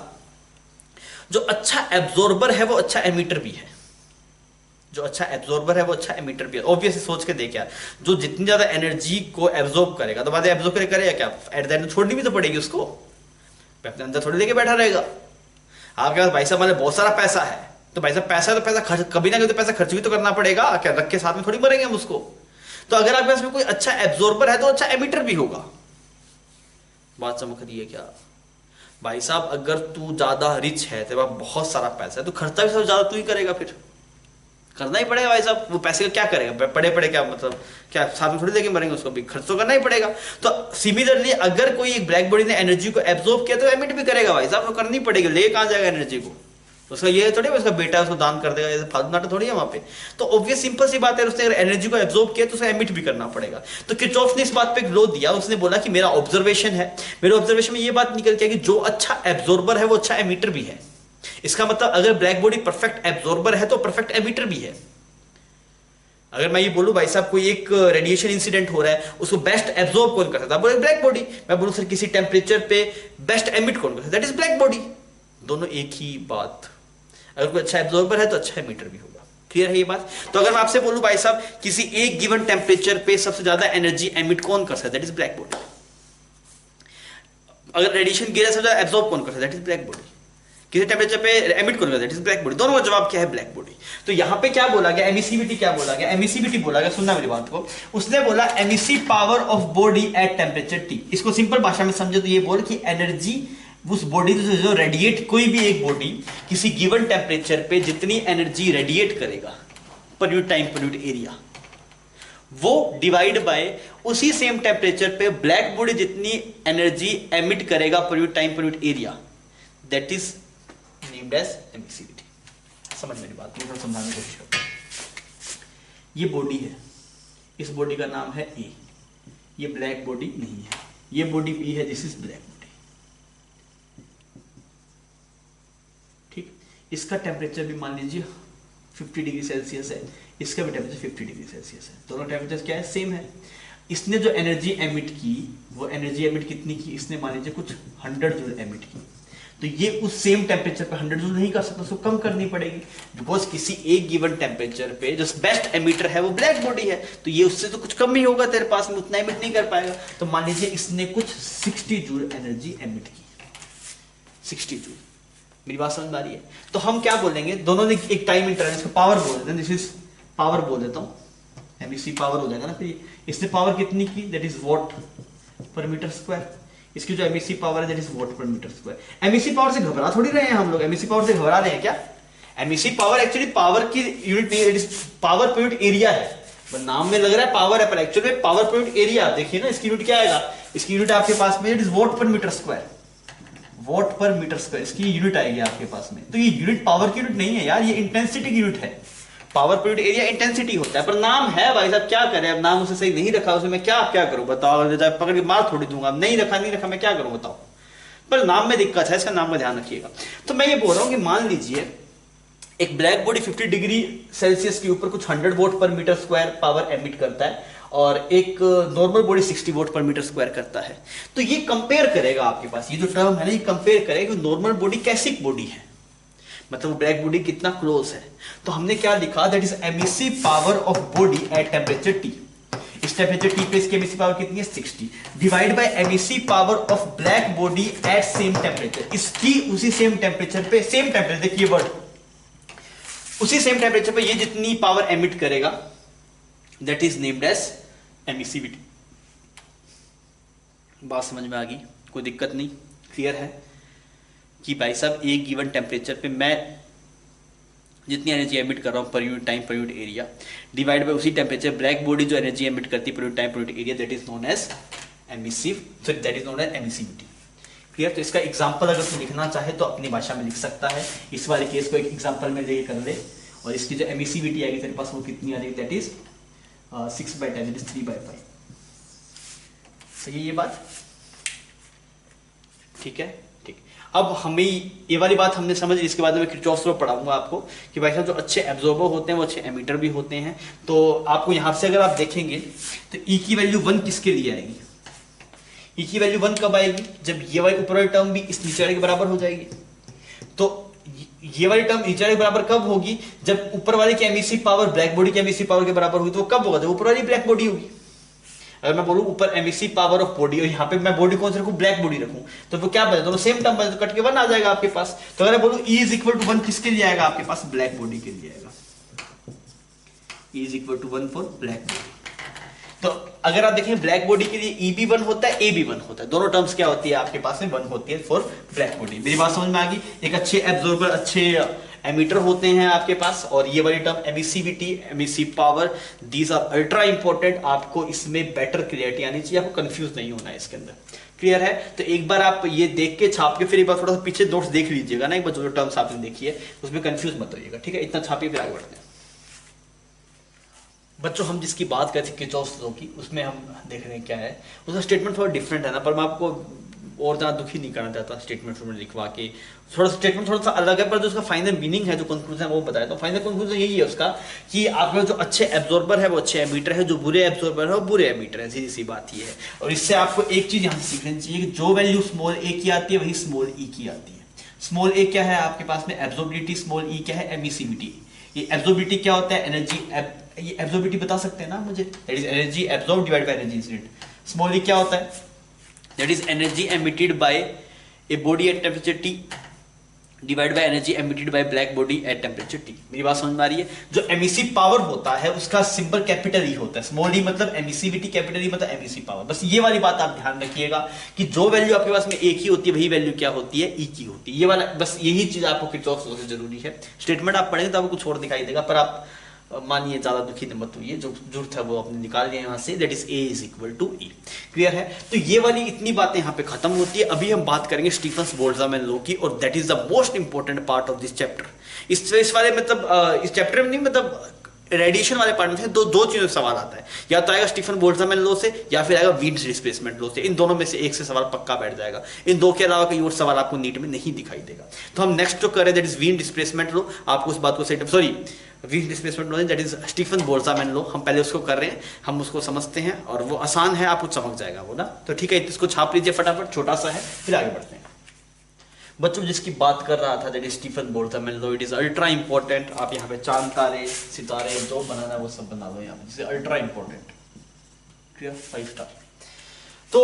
जो अच्छा एब्जॉर्बर है वो अच्छा एमिटर भी है। जो अच्छा एब्जॉर्बर है वो अच्छा एमिटर भी है। ऑब्वियसली सोच के देख यार, जो जितनी ज्यादा एनर्जी को एब्जॉर्ब करेगा तो बाद एब्जॉर्ब करेगा क्या, एट द एंड छोड़नी भी तो पड़ेगी उसको, अपने अंदर थोड़ी लेके बैठा रहेगा। आपके पास भाई साहब मतलब बहुत सारा पैसा है, तो भाई साहब पैसा खर्च, कभी ना कभी तो पैसा खर्च भी तो करना पड़ेगा, क्या रख के साथ में थोड़ी मरेंगे हम उसको। तो अगर आपके पास में कोई अच्छा एब्जॉर्बर है तो अच्छा एमिटर भी होगा। बात समझ रही है क्या भाई साहब? अगर तू ज्यादा रिच है, तेरे पास बहुत सारा पैसा है, तो खर्चा भी सब ज्यादा तू ही करेगा, फिर करना ही पड़ेगा भाई साहब। वो पैसे का क्या करेगा, पड़े क्या मतलब, क्या साथ में थोड़ी लेके मरेंगे उसको, भी खर्च तो करना ही पड़ेगा। तो सिमिलरली अगर कोई एक ब्लैक बॉडी ने एनर्जी को एब्जॉर्ब किया तो एमिट भी करेगा भाई साहब, वो करनी पड़ेगी। ले कहां जाएगा एनर्जी को, उसका ये थोड़ी उसका बेटा उसको दान कर देगा, फालतू नाटक थोड़ी है वहां पे। तो ऑब्वियस सिंपल सी बात है, उसने अगर एनर्जी को एब्जॉर्ब किया तो उसे एमिट भी करना पड़ेगा। तो किरचॉफ ने इस बात पे एक लॉ दिया, उसने बोला कि मेरा ऑब्जर्वेशन है, मेरे ऑब्जर्वेशन में ये बात निकल के कि जो अच्छा एब्जॉर्बर है वो अच्छा एमिटर भी है। इसका मतलब अगर ब्लैक बॉडी परफेक्ट एब्जॉर्बर है तो परफेक्ट एमिटर भी है। अगर मैं ये बोलूं भाई साहब कोई एक रेडिएशन इंसिडेंट हो रहा है, उसको बेस्ट एब्जॉर्ब कौन कर सकता है, बोले ब्लैक बॉडी। मैं बोलूं सर किसी टेम्परेचर पे बेस्ट एमिट कौन कर सकता है, दैट इज ब्लैक बॉडी। दोनों एक ही बात। अगर कोई अच्छा एब्जॉर्बर है तो अच्छा एमिटर भी होगा। क्लियर है ये बात? तो अगर मैं आपसे बोलूं भाई साहब किसी एक गिवन टेम्परेचर पे सबसे ज्यादा एनर्जी एमिट कौन कर सकता है, दैट इज ब्लैक बॉडी। अगर रेडिएशन गिरा सबसे ज्यादा एब्जॉर्ब कौन कर सकता है, दैट इज ब्लैक बॉडी। किसी टेम्परेचर पे एमिट कौन करता है, दैट इज ब्लैक बॉडी। दोनों का जवाब क्या है, ब्लैक बॉडी। तो यहां पे क्या बोला गया, एमिसिविटी क्या बोला गया, एमिसिविटी बोला गया, सुनना मेरी बात को। उसने बोला emissive power of body at temperature T. इसको सिंपल भाषा में समझे तो ये बोल कि एनर्जी उस बॉडी से जो रेडिएट, कोई भी एक बॉडी किसी गिवन टेम्परेचर पे जितनी एनर्जी रेडिएट करेगा per unit time per unit area, वो डिवाइड बाय उसी सेम टेम्परेचर पे ब्लैक बॉडी जितनी एनर्जी एमिट करेगा per unit time per unit area, that is named as emissivity. समझ मेरी बात, मैं समझाने की कोशिश करता हूं। ये बॉडी है, इस बॉडी का नाम है ए, ये ब्लैक बॉडी नहीं है, ये बॉडी बी है, दिस इज ब्लैक बॉडी। ठीक, इसका टेम्परेचर भी मान लीजिए 50 डिग्री सेल्सियस है, इसका भी टेम्परेचर 50 डिग्री सेल्सियस है, दोनों टेम्परेचर क्या है, सेम है। इसने जो एनर्जी एमिट की, वो एनर्जी एमिट कितनी की, इसने मान लीजिए कुछ 100 जूल एमिट की, तो ये उस सेम टेम्परेचर पे 100 जूल नहीं कर सकता, उसको कम करनी पड़ेगी, बिकॉज किसी एक गिवन टेम्परेचर पे जो बेस्ट एमिटर है वो ब्लैक बॉडी है, तो ये उससे तो कुछ कम ही होगा, तेरे पास में उतना एमिट नहीं कर पाएगा। तो मान लीजिए इसने कुछ 60 जूल एनर्जी एमिट की, 60 जूल। मेरी बात समझ आ रही है? तो हम क्या बोलेंगे, दोनों ने एक टाइम इंटरवल, इसको पावर बोल देते हैं, दिस इज पावर बोल देता हूं, एमईसी पावर हो जाएगा ना। फिर इसने पावर कितनी की, that is watt per metre square. इसकी जो एमईसी पावर है that is watt per metre square. MEC power से घबरा थोड़ी रहे हैं हम लोग, एमईसी पावर से घबरा रहे हैं क्या? एमईसी पावर एक्चुअली पावर की यूनिट नहीं, दैट इज पावर पर यूनिट एरिया है। नाम में लग रहा है पावर है, पर एक्चुअली पावर पर यूनिट एरिया। देखिए ना, इसकी यूनिट क्या आएगा, इसकी यूनिट आपके पास में, that is watt per metre square, what per metre square इसकी यूनिट आएगी आपके पास में। तो ये यूनिट पावर की यूनिट नहीं है यार, ये इंटेंसिटी की यूनिट है। पावर पर यूनिट एरिया इंटेंसिटी होता है, पर नाम है भाई साहब, क्या करें अब, नाम उसे सही नहीं रखा, उसे मैं क्या करूं बताओ, पकड़ के मार थोड़ी दूंगा, नहीं रखा मैं क्या करूं बताओ, पर नाम में दिक्कत है, इसका नाम का ध्यान रखिएगा। तो मैं ये बोल रहा हूं कि मान लीजिए एक ब्लैक बॉडी 50 डिग्री सेल्सियस के ऊपर कुछ 100 वोट पर मीटर स्क्वायर पावर एमिट करता है, और एक नॉर्मल बॉडी 60 वोट पर मीटर स्क्वायर करता है। तो ये कंपेयर करेगा आपके पास, ये जो टर्म है ना, ये कंपेयर करेगा कि नॉर्मल बॉडी कैसी बॉडी है, मतलब ब्लैक बॉडी कितना क्लोज है। तो हमने क्या लिखा, that is emissive power of body at temperature T. इस टेम्परेचर टी पे इसकी एमिसिव पावर कितनी है, 60, divide by emissive power of black body at same temperature. इसकी उसी सेम टेम्परेचर पे, सेम टेम्परेचर, देखिए वर्ड, उसी सेम टेम्परेचर पे ये जितनी पावर एमिट करेगा, that is named as emissivity. बात समझ में आ गई, कोई दिक्कत नहीं, क्लियर है कि भाई साहब एक गिवन टेम्परेचर पे मैं जितनी एनर्जी एमिट कर रहा हूं per unit time per unit area, divide by उसी टेम्परेचर ब्लैक बॉडी जो एनर्जी एमिट करती है per unit time per unit area, that is known as emissive, sorry that is known as emissivity. Clear? तो इसका example अगर तू लिखना चाहे तो अपनी भाषा में लिख सकता है, इस वाले केस को एक एग्जांपल में लेके कर ले, और इसकी जो एमिसिविटी आएगी तेरे पास वो कितनी आ जाएगी, दैट इज 6/10, इट इज 3/5। सही है ये बात? ठीक है, ठीक। अब हमें ये वाली बात हमने समझ, इसके बाद में किरचॉफ लॉ पढ़ाऊंगा आपको कि भाई साहब जो अच्छे एब्जॉर्बर होते हैं वो अच्छे एमिटर भी होते हैं। तो आपको यहां से अगर आप देखेंगे तो ई की वैल्यू 1 किसके लिए आएगी, ई की वैल्यू 1 कब आएगी, जब ये वाली ऊपर वाली टर्म भी इस नीचे वाले के बराबर हो जाएगी। तो ये वाली टर्म नीचे वाले के बराबर कब होगी, जब ऊपर वाले की एमिसिव पावर ब्लैक बॉडी की एमिसिव पावर के बराबर हुई। तो वो कब होगा, जब ऊपर वाली ब्लैक बॉडी होगी। अगर मैं बोलूं ऊपर एमिसिव पावर ऑफ बॉडी और यहाँ पे मैं बॉडी कौन सी रखूं, ब्लैक बॉडी रखूं, तो वो क्या बने, दोनों सेम टर्म बने, तो कट के 1 आ जाएगा आपके पास। तो अगर मैं बोलूं E इज इक्वल टू 1 किसके लिए आएगा आपके पास, ब्लैक बॉडी के लिए आएगा, E is equal to 1 for black body. तो अगर आप देखें ब्लैक बॉडी के लिए E भी 1 होता है, A भी 1 होता है, दोनों टर्म्स क्या होती है आपके पास में 1 होती है फॉर ब्लैक बॉडी। मेरी बात समझ में आ गई? एक अच्छे एब्जॉर्बर, अच्छे एमिटर होते हैं आपके पास, और ये वाली term emissivity, emissive power, these are ultra important. आपको इसमें बेटर क्लियरिटी आनी चाहिए, आपको कंफ्यूज नहीं होना है इसके अंदर। क्लियर है? तो एक बार आप ये देख के छाप के फिर एक बार थोड़ा सा पीछे नोट्स देख लीजिएगा ना, एक बार जो टर्म्स आपने देखी है उसमें कंफ्यूज मत होइएगा, ठीक है? इतना छापिए फिर आगे बढ़ते हैं। बच्चों हम जिसकी बात करते हैं किरचॉफ लॉ की, उसमें हम देख रहे हैं क्या है, उसका स्टेटमेंट थोड़ा डिफरेंट है ना, पर मैं आपको और ज़्यादा दुखी नहीं करना चाहता स्टेटमेंट लिखवा के। थोड़ा स्टेटमेंट थोड़ा सा अलग है, पर जो उसका फाइनल मीनिंग है, जो कंक्लूजन है वो बताया। तो फाइनल कंक्लूजन यही है उसका कि आपका जो अच्छे एब्जॉर्बर है वो अच्छे एमीटर है, जो बुरे एब्जॉर्बर है वो बुरे एमीटर है, सीधी सी बात ये है। और इससे आपको एक चीज यहाँ से सीखनी चाहिए कि जो वैल्यू स्मॉल ए की आती है वही स्मॉल ई की आती है। स्मॉल ए क्या है आपके पास में, एब्जॉर्बिलिटी, स्मॉल ई क्या है, एमिसिविटी। ये एब्जॉर्बिलिटी क्या होता है, एनर्जी, ये एब्जॉर्बिलिटी बता सकते हैं ना मुझे, that is energy absorb divide by energy incident. Small e क्या होता है, that is energy emitted by a body at temperature T divide by energy emitted by black body at temperature T. मेरी बात समझ में आ रही है? जो एमिसिव पावर होता है उसका सिंबल कैपिटल ई होता है, स्मॉल ई मतलब एमिसिविटी, कैपिटल ई मतलब एमिसिव पावर। बस ये वाली बात आप ध्यान रखिएगा कि जो वैल्यू आपके पास में एक ही होती है वही वैल्यू क्या होती है, ई की होती है। ये वाला बस यही चीज आपको किरचॉफ लॉ से जरूरी है। स्टेटमेंट आप पढ़ेंगे तो आपको कुछ और दिखाई देगा, पर आप मानिए ज्यादा दुखी मत हुई, जो जरूरत है वो अपने निकाल लिया यहाँ से, that is A is equal to E. Clear है? तो ये वाली इतनी बातें यहाँ पे खत्म होती है। अभी हम बात करेंगे स्टीफन बोल्ट्जमैन लॉ की, और that is the most important part of this chapter. इस वाले मतलब इस चैप्टर में नहीं, मतलब रेडिएशन वाले पार्ट में दो चीजों से सवाल आता है, या तो आएगा स्टीफन बोल्ट्जमैन लॉ से या फिर आएगा वीन्स डिस्प्लेसमेंट लॉ से। इन दोनों में से एक से सवाल पक्का बैठ जाएगा। इन दो के अलावा कोई और सवाल आपको नीट में नहीं दिखाई देगा। तो हम नेक्स्ट जो कर रहे हैं that is Wien displacement law. आपको उस बात को Wien displacement law that is Stefan Boltzmann law. हम पहले उसको कर रहे हैं, हम उसको समझते हैं और वो आसान है, आपको चमक जाएगा वो ना। तो ठीक है, इसको छाप लीजिए फटाफट, छोटा सा है, फिर आगे बढ़ते हैं। बच्चों जिसकी बात कर रहा था that is Stefan Boltzmann law, it is ultra important. आप यहाँ पे चांद तारे सितारे जो बनाना है वो सब बना लो यहाँ पे, अल्ट्रा इंपॉर्टेंट। क्लियर? 5 स्टार। तो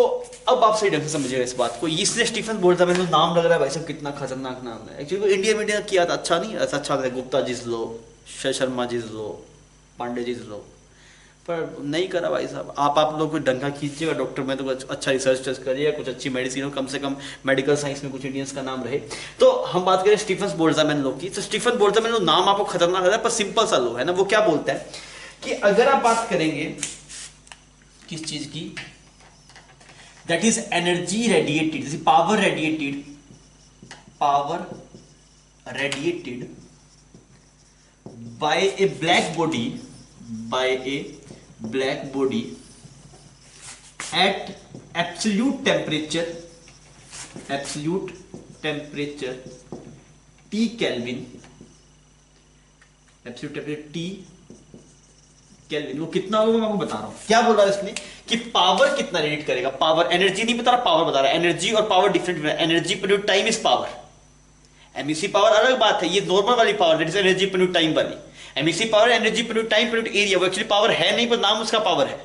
अब आप सही ढंग से समझिएगा इस बात को। इसलिए स्टीफन बोल्ट्जमैन लॉ नाम लग रहा है भाई साहब, कितना खतरनाक नाम है। एक्चुअली इंडिया मीडिया किया था, अच्छा नहीं, ऐसा अच्छा था, गुप्ता जीज लो, शर्मा जीज लो, पांडे जीज लो, पर नहीं करा भाई साहब। आप लोग कोई डंका खींचिएगा डॉक्टर में तो कुछ अच्छा रिसर्च करिएगा, कुछ अच्छी मेडिसिन हो, कम से कम मेडिकल साइंस में कुछ इंडियंस का नाम रहे। तो हम बात करें स्टीफन बोल्ट्जमैन लॉ की। तो स्टीफन बोल्ट्जमैन लॉ नाम आपको खतरनाक लग रहा है, पर सिंपल सा लॉ है ना। वो क्या बोलता है कि अगर आप बात करेंगे किस चीज की, that is energy radiated, power radiated by a black body at absolute temperature T Kelvin, absolute temperature T Kelvin, वो कितना होगा मैं आपको बता रहा हूं। क्या बोल रहा है इसने कि पावर कितना रेडिएट करेगा, पावर, एनर्जी नहीं बता रहा, पावर बता रहा है। एनर्जी और power different, energy per time is power. MEC power अलग बात है, ये नॉर्मल वाली power, that is energy per time वाली। MEC power energy per time पर एरिया, वो एक्चुअली पावर है नहीं, पर नाम उसका पावर है।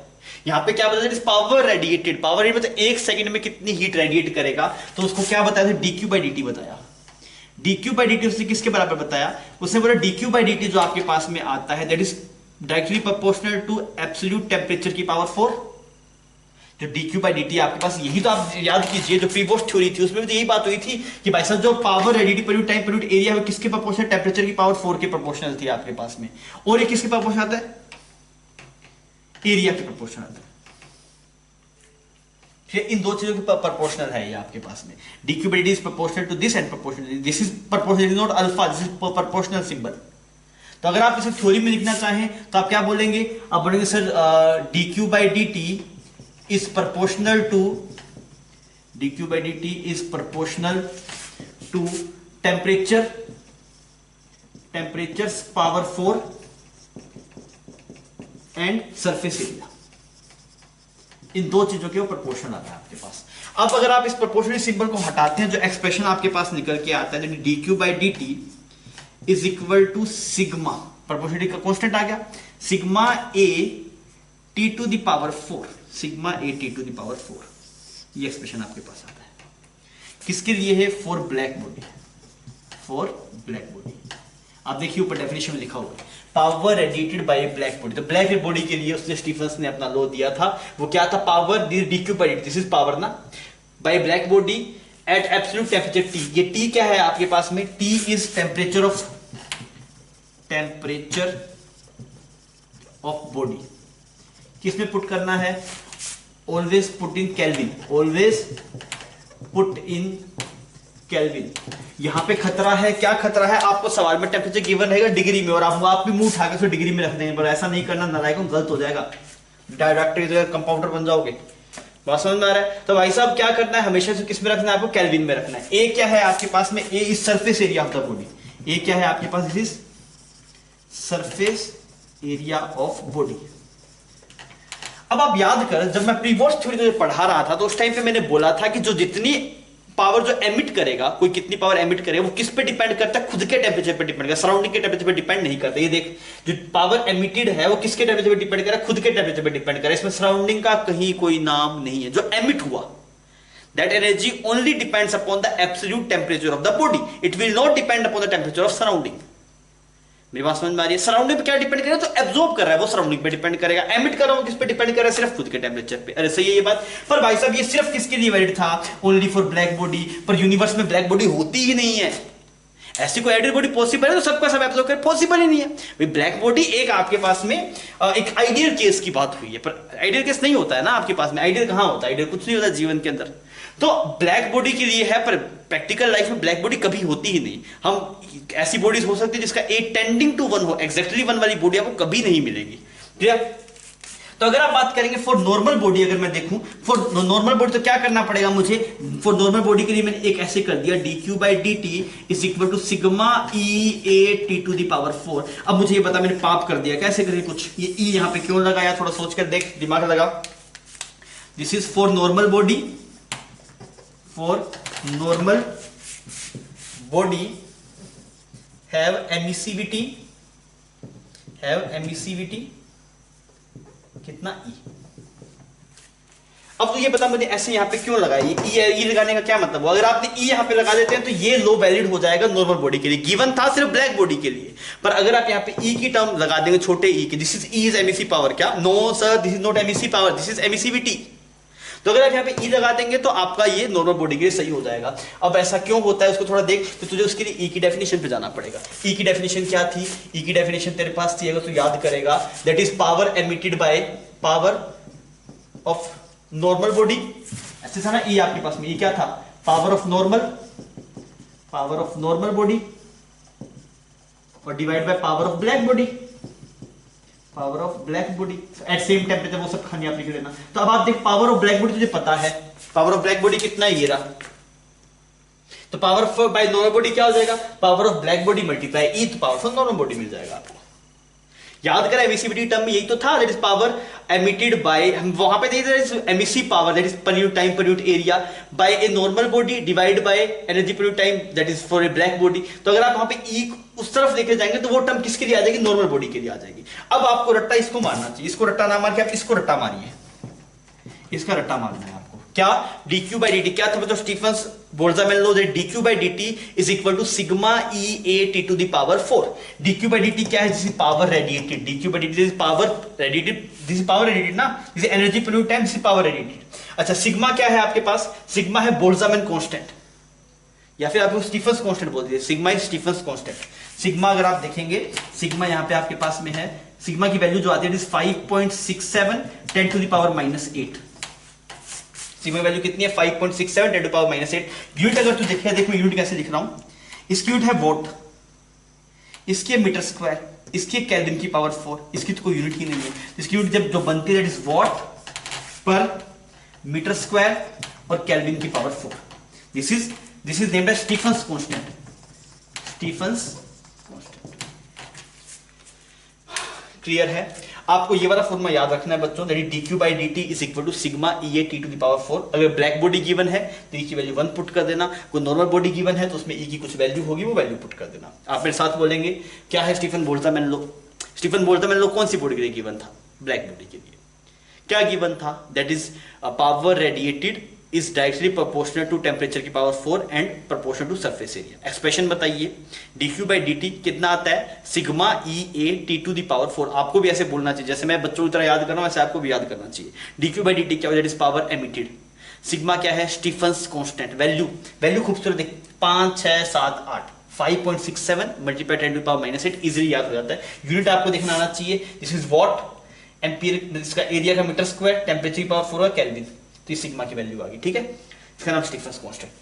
यहाँ पे क्या बताया, इस पावर रेडिएटेड, पावर रेडिएट मतलब एक सेकंड में कितनी हीट रेडिएट करेगा, तो उसको क्या बताया, डीक्यू बाई डी बताया। डीक्यू बाई डी उसने किसके बराबर बताया, उसने बोला डीक्यू बाई डी जो आपके पास में आता है that is directly proportional to absolute temperature की पावर 4। जो dq बाई dt आपके पास, यही तो आप याद कीजिए, जो प्रीबोस्ट थ्योरी थी उसमें भी यही बात हुई थी कि भाई साहब जो पावर रेडिएटेड पर टाइम पर एरिया है किसके प्रोपोर्शनल, टेम्परेचर की पावर 4 के प्रोपोर्शनल थी आपके पास में। और ये किसके प्रोपोर्शनल आता है, एरिया के प्रोपोर्शनल आता है। इन दो चीजों के प्रोपोर्शनल है ये आपके पास में। dq by dt is proportional to this and proportional this, is proportional, not alpha, this is proportional symbol. तो अगर आप इसे थ्योरी में लिखना चाहें तो आप क्या बोलेंगे, आप बोलेंगे sir dq by dt is proportional to dq by dt is proportional to temperature's power 4 and surface area। इन दो चीजों के वो प्रोपोर्शन आता है आपके पास। अब अगर आप इस प्रोपोर्शनल सिंबल को हटाते हैं, जो एक्सप्रेशन आपके पास निकल के आता है dq by dt is equal to sigma, proportionality का कांस्टेंट आ गया, sigma a t to the power 4, sigma A T to the power 4, ये एक्सप्रेशन आपके पास आता है। किसके लिए है, for black body, for black body. आप देखिए ऊपर डेफिनेशन में लिखा हुआ है power radiated by black body. तो ब्लैक बॉडी के लिए उसने स्टीफन्स ने अपना लॉ दिया था, वो क्या था, power d q by d, this is power ना, by black body at absolute temperature T. ये टी क्या है आपके पास में, T is temperature of body. किसमें पुट करना है, always put in kelvin, always put in kelvin. यहां पे खतरा है, क्या खतरा है, आपको सवाल में टेम्परेचर गिवन रहेगा डिग्री में और आप भी मुंह उठा के उसको डिग्री में रख देंगे, पर ऐसा नहीं करना, नालायकों गलत हो जाएगा, डायरेक्ट कंपाउंडर बन जाओगे। बात समझ में आ रहा है? तो भाई साहब क्या करना है, हमेशा से किस में रखना है, आपको केल्विन में रखना है। ए क्या है आपके पास में, A is surface area of the body. A क्या है आपके पास, this is surface area of body. अब आप याद कर, जब मैं प्रीवोस्ट थ्योरी पढ़ा रहा था तो उस टाइम पे मैंने बोला था कि जो जितनी पावर जो एमिट करेगा, कोई कितनी पावर एमिट करेगा, वो किस पे डिपेंड करता है, खुद के टेम्परेचर पे डिपेंड करता है, सराउंडिंग के टेम्परेचर पे डिपेंड नहीं करता। ये देख, जो पावर एमिटेड है वो किसके टेम्परेचर पे डिपेंड कर रहा है, खुद के टेम्परेचर पे डिपेंड कर रहा है। इसमें सराउंडिंग का कहीं कोई नाम नहीं है। जो एमिट हुआ, that energy only depends upon the absolute temperature of the body, it will not depend upon the temperature of surrounding। मेरी बात समझ में आ रही है? सराउंडिंग पे क्या डिपेंड करेगा, तो एब्जॉर्ब कर रहा है वो सराउंडिंग पे डिपेंड करेगा। एमिट कर रहा हूं किस पे डिपेंड कर रहा है, सिर्फ खुद के टेम्परेचर पे। अरे सही है ये बात, पर भाई साहब ये सिर्फ किसके लिए वैलिड था, ओनली फॉर ब्लैक बॉडी। पर यूनिवर्स में ब्लैक बॉडी होती ही नहीं है। ऐसी कोई आइडियल बॉडी पॉसिबल है तो सबका सब एब्जॉर्ब पॉसिबल ही नहीं है भाई। ब्लैक बॉडी एक आपके पास में एक आइडियल केस की बात हुई है, पर आइडियल केस नहीं होता है ना आपके पास में। आइडियल कहां होता है? आइडियल कुछ नहीं होता जीवन के अंदर। तो ब्लैक बॉडी के लिए है, पर प्रैक्टिकल लाइफ में ब्लैक बॉडी कभी होती ही नहीं। हम ऐसी बॉडीज हो सकती है जिसका 8 टेंडिंग टू 1 हो, एग्जैक्टली 1 वाली बॉडी आपको कभी नहीं मिलेगी। ठीक है, तो अगर आप बात करेंगे फॉर नॉर्मल बॉडी, अगर मैं देखूं फॉर नॉर्मल बॉडी तो क्या करना पड़ेगा मुझे? फॉर नॉर्मल बॉडी के लिए मैंने एक ऐसे कर दिया, dq by dt is equal to sigma EA t to the power 4। अब मुझे ये बता, मैंने पाप कर दिया, कैसे करें कुछ? ये E यहां पे क्यों लगाया? थोड़ा सोच कर देख, दिमाग लगा। This is for normal body, for normal body have emissivity, कितना E। अब तो ये बता मुझे ऐसे यहां पे क्यों लगाया? ये E लगाने का क्या मतलब हुआ? अगर आपने E यहां पे लगा देते हैं तो ये लो वैलिड हो जाएगा नॉर्मल बॉडी के लिए। गिवन था सिर्फ ब्लैक बॉडी के लिए, पर अगर आप यहां पे E की टर्म लगा देंगे छोटे E की, this is E is emissive power, क्या? No sir, this is not emissive power, this is emissivity. तो अगर आप यहाँ पे E लगा देंगे तो आपका ये नॉर्मल बॉडी के लिए सही हो जाएगा। अब ऐसा क्यों होता है उसको थोड़ा देख, तो तुझे उसके लिए E की डेफिनेशन पे जाना पड़ेगा। E की डेफिनेशन क्या थी? E की डेफिनेशन तेरे पास थी, अगर तू याद करेगा, that is power emitted bye power of normal body. ऐसे था ना E आपके पास में, E क्या था? पावर ऑफ नॉर्मल बॉडी और divide by power of black body, at same temperature, वो सब खाने आप लिख लेना। तो अब आप देख, पावर ऑफ ब्लैक बॉडी तुझे पता है, पावर ऑफ ब्लैक बॉडी कितना है? ये रहा। तो power of by normal body क्या हो जाएगा? Power of black body multiply E, तो पावर ऑफ नॉर्मल बॉडी मिल जाएगा आपको। याद करें एमिसिविटी टर्म में यही तो था, that is power emitted by, हम वहां पे देख रहे हैं emissive power, that is per unit time per unit area, by a normal body divide by energy per unit time, that is for a black body. तो अगर आप वहां पे E उस तरफ लेके जाएंगे तो वो टर्म किसके लिए आ जाएगी? नॉर्मल बॉडी के लिए आ जाएगी। अब आपको रट्टा इसको मारना चाहिए, इसको रट्टा ना मार के आप इसको रट्टा मारिए, इसका रट्टा मारना है आपको। क्या? dq by dt क्या था? मतलब Stefan's Boltzmann law, that dq by dt is equal to sigma EA t to the power 4। dq by dt क्या है? This is power radiated, dq by dt this is power radiated, this is power radiated ना, this is energy per unit time, this is power radiated. अच्छा, sigma क्या है आपके पास? Sigma है Boltzmann constant, या फिर आपको स्टीफन्स कांस्टेंट बोल दीजिए, sigma is Stefan's constant. Sigma अगर आप देखेंगे, सिग्मा यहां पे आपके पास में है, सिग्मा की वैल्यू जो आती है 5.67 10 to the power -8। Sigma value कितनी है? 5.67 10 टू पावर -8। यूनिट अगर तू देखे, देखो यूनिट कैसे लिख रहा हूं, इसकी यूनिट है वोट, इसकी मीटर स्क्वायर, इसकी केल्विन की पावर 4, इसकी तो कोई यूनिट ही नहीं है। इसकी यूनिट जब जो बनती है that is watt per metre square और केल्विन की power 4। This is named as Stefan's constant, Stefan's constant. Clear है? आपको ये वाला फॉर्मूला याद रखना है बच्चों, that dq by dt is equal to sigma EA t to the power 4। अगर ब्लैक बॉडी गिवन है तो E की वैल्यू 1 पुट कर देना, कोई नॉर्मल बॉडी गिवन है तो उसमें E की कुछ वैल्यू होगी, वो वैल्यू पुट कर देना। आप मेरे साथ बोलेंगे क्या है Stephen Boltzmann law? Stephen Boltzmann law कौन सी बॉडी के लिए गिवन था? ब्लैक बॉडी के लिए। क्या गिवन था? That is power radiated is directly proportional to temperature की power 4 and proportional to surface area. Expression बताइए, dq by dt कितना आता है? Sigma EA t to the power 4। आपको भी ऐसे बोलना चाहिए, जैसे मैं बच्चों की तरह याद कर रहा हूं वैसे आपको भी याद करना चाहिए। dq by dt क्या? That is power emitted. Sigma क्या है? Stephen's constant. वैल्यू खूबसूरत देख, 5 6 7 8 5.67 मल्टीप्लाई 10 टू पावर -8, इजीली याद हो जाता है। यूनिट आपको देखना आना चाहिए, दिस इज वॉट, एम्पीयर इसका एरिया का मीटर स्क्वायर, टेम्परेचर की पावर 4 और केल्विन, तो सिग्मा की वैल्यू आ गई। ठीक है, इसका नाम स्टीफन्स कांस्टेंट।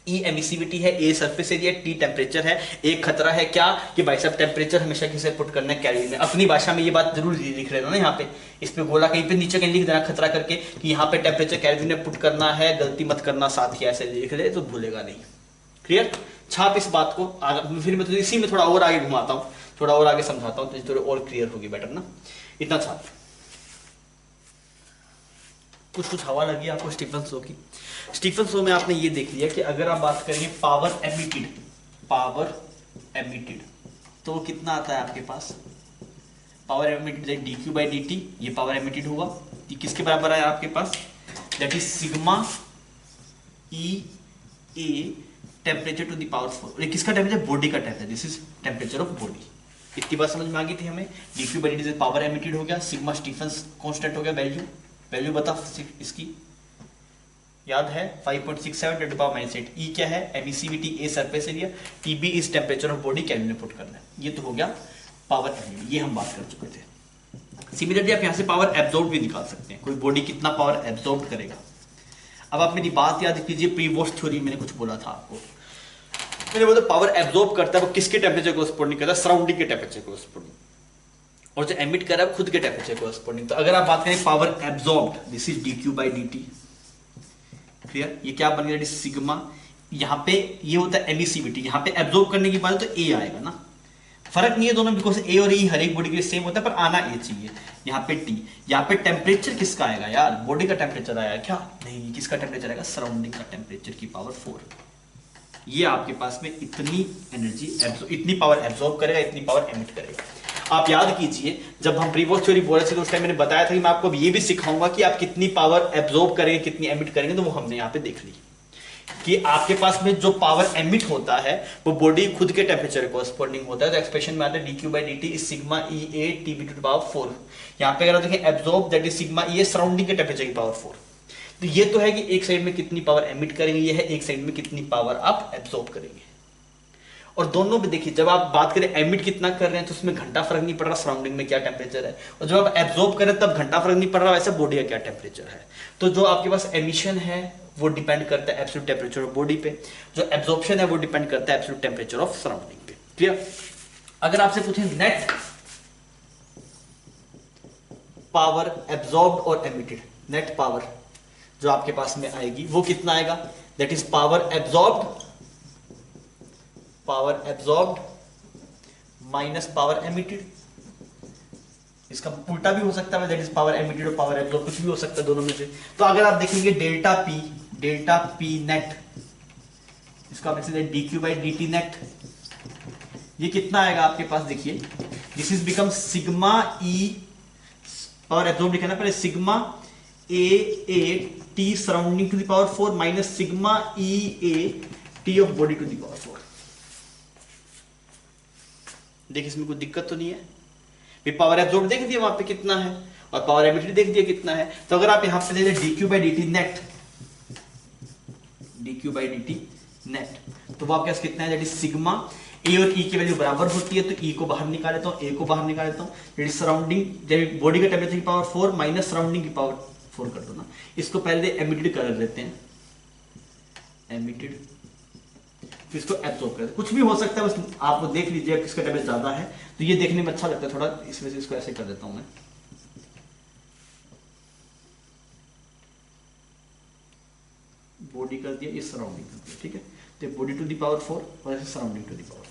E एमिसिविटी है, A surface area, T temperature है। एक खतरा है क्या कि भाई साहब टेम्परेचर हमेशा किसे पुट करना है? केल्विन में। अपनी भाषा में ये बात जरूर लिख लेना ना, यहाँ पे इस पे गोला कहीं पे नीचे कहीं लिख देना खतरा करके कि यहाँ पे टेम्परेचर केल्विन में पुट करना है, गलती मत करना साथ ही, ऐसे लिख ले तो भूलेगा नहीं। क्लियर? छाप इस बात को, फिर मैं तो इसी में थोड़ा और आगे घुमाता हूँ, थोड़ा और आगे समझाता हूँ, तो थोड़ी और क्लियर होगी बेटर ना। इतना छाप, कुछ हवा लगी आपको स्टीफन्स लॉ की। स्टीफन्स लॉ में आपने ये देख लिया कि अगर आप बात करेंगे पावर एमिटेड, तो कितना आता है आपके पास? Power emitted dq by dt, ये पावर एमिटेड हुआ, ये किसके बराबर है आपके पास? That is sigma EA temperature to the power 4। ये किसका टेम्परेचर? बॉडी का temperature, this is temperature of body. इतनी बात समझ में आ गई थी हमें। dq by dt power emitted हो गया, सिग्मा स्टीफन्स कांस्टेंट हो गया, वैल्यू बता इसकी, याद है 5.67 × 10⁻⁸। ई क्या है, emissivity, A surface area, TB is temperature of body, kelvin में पुट करना है। ये तो हो गया पावर एमिट, ये हम बात कर चुके थे। सिमिलरली आप यहां से पावर एब्जॉर्ब भी निकाल सकते हैं, कोई बॉडी कितना पावर एब्जॉर्ब करेगा। अब आप मेरी बात याद कीजिए, प्रीवॉश थ्योरी मैंने कुछ बोला था आपको, मैंने बोला पावर एब्जॉर्ब करता है वो किसके टेम्परेचर को रिस्पॉन्डिंग करता है, सराउंडिंग के टेम्परेचर को रिस्पॉन्डिंग, और जो एमिट कर रहा है खुद के टेम्परेचर को रिस्पॉन्डिंग। तो अगर आप बात करें power absorbed, this is dQ/dt, clear. ये क्या बन गया, सिग्मा, यहाँ पे ये होता है एमिसिविटी, यहाँ पे एब्जॉर्ब करने की बात है तो ए आएगा ना, फर्क नहीं है दोनों, बिकॉज ए और ई हर एक बॉडी के लिए सेम होता है, पर आना ए चाहिए। यहाँ पे टी, यहाँ पे टेम्परेचर किसका आएगा यार, बॉडी का टेम्परेचर आएगा क्या, नहीं, किसका टेम्परेचर आएगा, सराउंडिंग का टेम्परेचर की पावर 4। ये आपके पास में इतनी एनर्जी, इतनी पावर एब्जॉर्ब करेगा, इतनी पावर एमिट करेगा। आप याद कीजिए जब हम प्रीवॉश थ्योरी बोल रहे थे तो उस टाइम मैंने बताया था कि मैं आपको ये भी सिखाऊंगा कि आप कितनी पावर एब्जॉर्ब करेंगे, कितनी एमिट करेंगे, तो वो हमने यहाँ पे देख ली कि आपके पास में जो पावर एमिट होता है वो बॉडी खुद के टेम्परेचर को कॉरस्पॉन्डिंग होता है। तो एक्सप्रेशन में आता है dQ/dt is sigma E A TB to the power 4। यहाँ पे अगर आप देखें absorb that is sigma E A surrounding के टेम्परेचर की पावर 4। तो ये तो है कि एक साइड में कितनी पावर एमिट करेंगे, ये है एक साइड में कितनी पावर आप एब्जॉर्ब करेंगे। और दोनों में देखिए, जब आप बात करें एमिट कितना कर रहे हैं तो उसमें घंटा फर्क नहीं पड़ रहा सराउंडिंग में क्या टेम्परेचर है, और जब आप एब्जॉर्ब करें तब घंटा फर्क नहीं पड़ रहा वैसे बॉडी का क्या टेम्परेचर है। तो जो आपके पास एमिशन है वो डिपेंड करता है एब्सोल्यूट टेम्परेचर ऑफ बॉडी पे, जो एब्जॉर्प्शन है वो डिपेंड करता है एब्सोल्यूट टेम्परेचर ऑफ सराउंडिंग पे, क्लियर। अगर आपसे पूछें नेट पावर एब्जॉर्ब्ड और एमिटेड, नेट पावर जो आपके पास में आएगी वो कितना आएगा, that is power absorbed minus power emitted. इसका उल्टा भी हो सकता है, दैट इज पावर एमिटेड और पावर एब्जॉर्ब, कुछ भी हो सकता है दोनों में से। तो अगर आप देखेंगे डेल्टा पी नेट, इसका मतलब dQ/dt नेट, ये कितना आएगा आपके पास, देखिए this is become sigma E, power absorb लिखा ना पहले, sigma A T surrounding to the power 4 minus sigma E A T of body to the power 4। देखिए इसमें कोई दिक्कत तो नहीं है, पावर एब्जॉर्ब देख दिया वहां पे कितना है और पावर एमिटेड देख दिया कितना है। तो अगर आप यहां पे ले लें dQ/dt नेट, तो वो आपके पास कितना है, दैट इज सिग्मा, ए और ई की वैल्यू बराबर होती है तो ई को बाहर निकाल लेता हूं, ए को बाहर निकाल लेता हूं, दैट इज सराउंडिंग बॉडी का टेम्परेचर की पावर 4 माइनस सराउंडिंग की पावर 4 कर दो ना। इसको पहले एमिटेड कर लेते हैं, एमिटेड, फिर इसको एब्जॉर्ब कर, कुछ भी हो सकता है, बस आप देख लीजिए किसका टेम्परेचर ज्यादा है, तो ये देखने में अच्छा लगता है थोड़ा, इस वजह से इसको ऐसे कर देता हूं मैं। बॉडी कर दिया, ये सराउंडिंग कर दिया, ठीक है। तो बॉडी टू द पावर 4 और ऐसे surrounding to the power 4,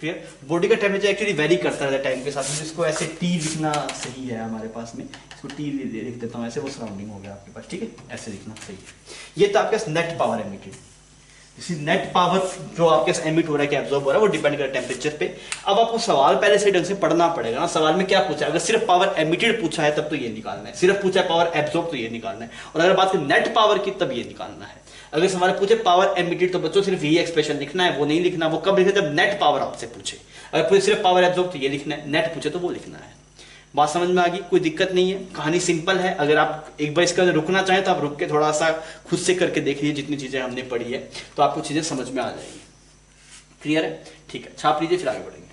clear. Body का टेम्परेचर एक्चुअली वेरी करता है टाइम के साथ, इसको ऐसे टी लिखना सही है हमारे पास में, इसको टी लिख देता हूं ऐसे, वो सराउंडिंग हो गया आपके पास, ठीक है, ऐसे लिखना सही है। ये तो आपके पास नेट पावर एमिटेड, इसी नेट पावर जो आपके एमिट हो रहा है कि एब्जॉर्ब हो रहा है वो डिपेंड कर टेम्परेचर पे। अब आपको सवाल पहले से ढंग से पढ़ना पड़ेगा ना, सवाल में क्या पूछा है, अगर सिर्फ पावर एमिटेड पूछा है तब तो ये निकालना है, सिर्फ पूछा है पावर एब्जॉर्ब तो ये निकालना है, और अगर बात करें नेट पावर की तब ये निकालना है। अगर सवाल पूछे पावर एमिटेड तो बच्चों सिर्फ यही एक्सप्रेशन लिखना है, वो नहीं लिखना, वो कब लिखे जब नेट पावर आपसे पूछे। अगर पूछे सिर्फ पावर एब्जॉर्ब तो ये लिखना है, नेट पूछे तो वो लिखना है। बात समझ में आ गई, कोई दिक्कत नहीं है, कहानी सिंपल है। अगर आप एक बार इसके अंदर रुकना चाहें तो आप रुक के थोड़ा सा खुद से करके देख लीजिए, जितनी चीजें हमने पढ़ी है तो आपको चीजें समझ में आ जाएगी, क्लियर है, ठीक है, छाप लीजिए फिर आगे बढ़ेंगे।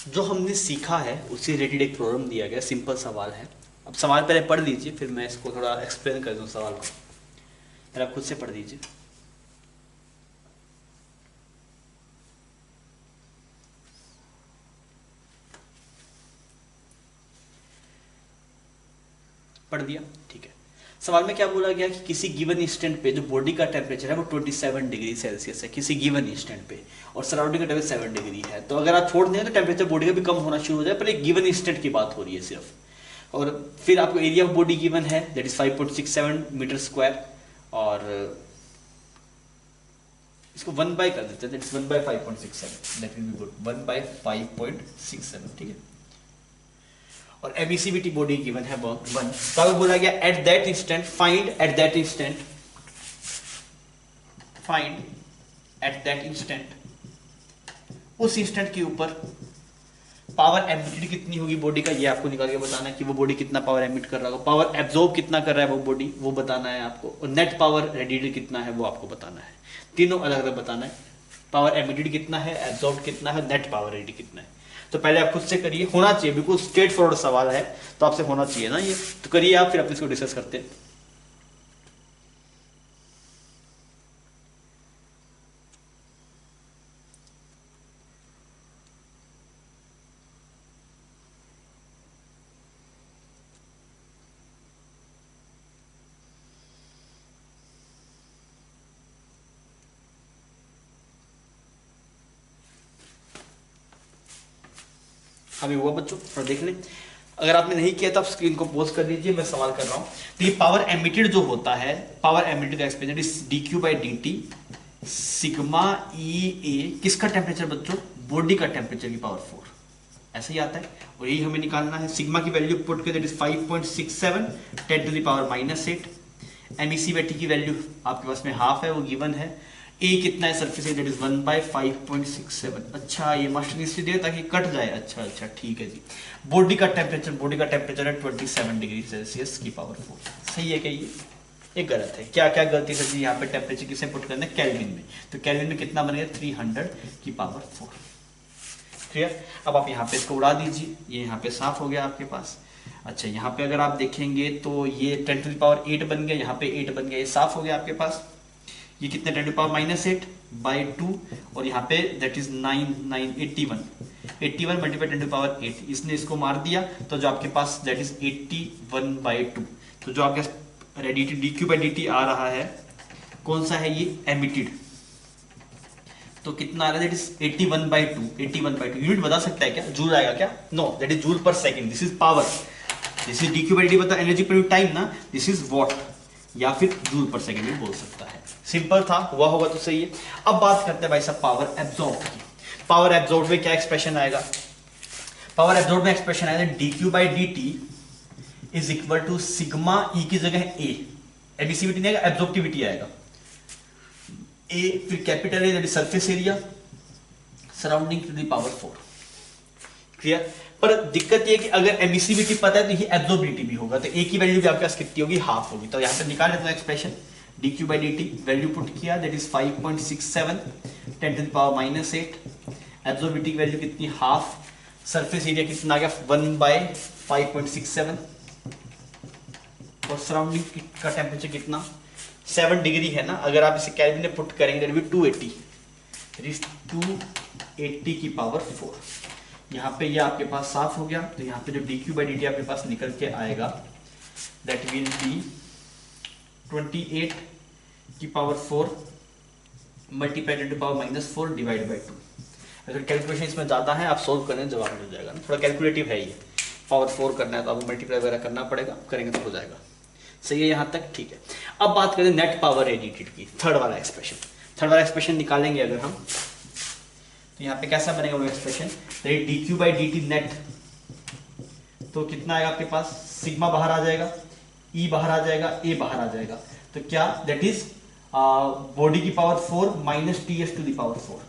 जो हमने सीखा है उससे रिलेटेड एक प्रॉब्लम दिया गया, सिंपल सवाल है। अब सवाल पहले पढ़ लीजिए फिर मैं इसको थोड़ा एक्सप्लेन कर दूं सवाल को, फिर आप खुद से पढ़ लीजिए। पढ़ दिया, ठीक है। सवाल में क्या बोला गया कि किसी गिवन इंस्टेंट पे जो बॉडी का टेम्परेचर है वो 27 डिग्री सेल्सियस है किसी गिवन इंस्टेंट पे, और सराउंडिंग का टेम्परेचर 7 डिग्री है। तो अगर आप छोड़ दें तो टेम्परेचर बॉडी का भी कम होना शुरू हो जाए, पर एक गिवन इंस्टेंट की बात हो रही है सिर्फ। और फिर आपको एरिया ऑफ बॉडी गिवन है, दैट इज 5.67 मीटर स्क्वायर, और इसको 1 बाय कर देते हैं, that is 1 by 5.67, that will be good, 1 by 5.67, ठीक है। और एमिसिविटी बॉडी गिवन है 1। तो बोला गया at that instant find at that instant उस इंस्टेंट के ऊपर पावर एमिटेड कितनी होगी बॉडी का, ये आपको निकाल के बताना है कि वो बॉडी कितना पावर एमिट कर रहा होगा, पावर एब्जॉर्ब कितना कर रहा है वो बॉडी, वो बताना है आपको, और नेट पावर रेडिएटेड कितना है वो आपको बताना है। तीनों अलग अलग बताना है, पावर एमिटेड कितना है, एब्जॉर्ब कितना है, नेट पावर रेडिएटेड कितना है। तो पहले आप खुद से करिए, होना चाहिए, बिल्कुल स्ट्रेट फॉरवर्ड सवाल है तो आपसे होना चाहिए ना ये, तो करिए आप, फिर अपन इसको डिस्कस करते हैं। हमें हुआ बच्चों, थोड़ा देख लें, अगर आपने नहीं किया तो आप स्क्रीन को पॉज कर लीजिए, मैं सवाल कर रहा हूं। तो ये पावर एमिटेड जो होता है, पावर एमिटेड का expression is D Q by D t sigma E A, किसका टेम्परेचर बच्चों, बॉडी का टेम्परेचर की पावर 4, ऐसे ही आता है, और यही हमें निकालना है। सिग्मा की वैल्यू पुट कर, that is 5.67 10 to the power -8। Emissivity की वैल्यू आपके पास में हाफ है, वो गिवन है। ए कितना है सरफेस एरिया, दैट इज 1/5.67। अच्छा, ये मास्टर इसलिए दिया ताकि कट जाए, अच्छा ठीक है जी। बॉडी का टेम्परेचर है 27 डिग्री सेल्सियस की पावर 4, सही है क्या ये गलत है, क्या क्या गलती है जी, यहाँ पे टेम्परेचर किसे पुट करना है, केल्विन में, तो केल्विन में कितना बनेगा 300 की पावर 4। क्लियर, अब आप यहाँ पे इसको उड़ा दीजिए, ये यहाँ पे साफ हो गया आपके पास। अच्छा, यहाँ पे अगर आप देखेंगे तो ये 10 टू द पावर 8 बन गया, यहाँ पे 8 बन गया, ये साफ हो गया आपके पास। ये कितने 10 टू द पावर -8/2, और यहाँ पे that is 81 multiply 10 to the power 8, इसने इसको मार दिया, तो जो आपके पास दैट इज 81/2। तो जो आपके radiated d Q by D t आ रहा है, कौन सा है ये, एमिटेड, तो कितना आ रहा है, दैट इज 81/2 यूनिट बता सकता है क्या, जूल आएगा क्या, no, that is joule per second, this is power, this is D Q by D बता एनर्जी पर टाइम ना, दिस इज वॉट, या फिर जूल पर सेकंड भी बोल सकता है। सिंपल था, हुआ होगा तो सही है। अब बात करते हैं भाई साहब पावर एब्जॉर्ब की। पावर एब्जॉर्ब में क्या एक्सप्रेशन आएगा, पावर एब्जॉर्ब में एक्सप्रेशन आएगा D Q by D T is equal to sigma E की जगह ए, एमिसिविटी नहीं आएगा, एब्जॉर्प्टिविटी आएगा, ए फिर capital A that is surface area surrounding to the power 4। Clear, पर दिक्कत ये कि अगर एमिसिविटी पता है तो ये एब्जॉर्बिलिटी भी होगा, तो ए की वैल्यू भी आपके पास कितनी होगी, हाफ होगी। तो यहाँ पे निकाल लेते हैं expression, D Q by D T value put किया, that is 5.67 10 to the power -8, absorbability की वैल्यू कितनी, हाफ, सरफेस एरिया कितना आ गया 1/5.67, और सराउंडिंग का टेम्परेचर कितना 7 डिग्री है ना, अगर आप इसे केल्विन में पुट करेंगे दैट विल 280, दैट इज 280 की पावर 4। यहाँ पे ये आपके पास साफ हो गया, तो यहाँ पे जो D Q by D T आपके पास निकल के आएगा दैट विल बी 28 की power 4 multiply 10 to power -4 divide by 2। अगर कैलकुलेशन इसमें ज़्यादा है आप सोल्व करें जवाब मिल जाएगा ना, थोड़ा कैलकुलेटिव है ये, पावर 4 करना है तो आपको मल्टीप्लाई वगैरह करना पड़ेगा, करेंगे तो हो जाएगा। सही है यहाँ तक, ठीक है। अब बात करें नेट पावर रेडिएटेड की, थर्ड वाला एक्सप्रेशन निकालेंगे अगर हम, तो यहाँ पे कैसा बनेगा वो expression, D Q by D T net, तो कितना आएगा आपके पास, सिग्मा बाहर आ जाएगा, ई बाहर आ जाएगा, ए बाहर आ जाएगा, तो क्या दैट इज बॉडी की power 4 minus T S to the power 4।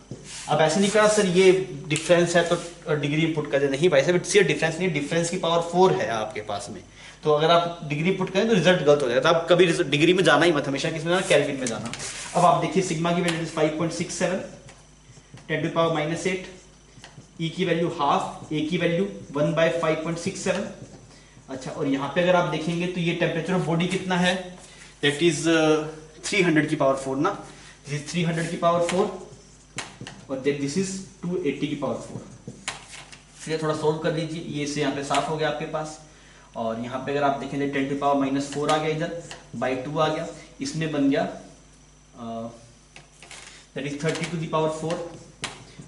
अब ऐसे नहीं कहा सर ये डिफरेंस है तो डिग्री पुट कर दे, नहीं भाई साहब इट्स डिफरेंस नहीं, डिफरेंस की पावर 4 है आपके पास में, तो अगर आप डिग्री पुट करें तो रिजल्ट गलत हो जाएगा, तो आप कभी डिग्री में जाना ही मत, हमेशा किसमें जाना, केल्विन में जाना। अब आप देखिए सिग्मा की वैल्यू 5.67 10 टू पावर -8, ई की वैल्यू हाफ, ए की वैल्यू 1/5.67। अच्छा, और यहाँ पे अगर आप देखेंगे तो ये टेम्परेचर ऑफ बॉडी कितना है, दैट इज 300 की पावर 4 ना, दिस इज 300 की पावर 4 और दिस इज 280 की पावर 4। फिर थोड़ा सोल्व कर लीजिए, ये से यहाँ पे साफ हो गया आपके पास, और यहाँ पे अगर आप देखेंगे 10 टू पावर -4 आ गया, इधर बाई 2 आ गया, इसमें बन गया that is 30 to the power 4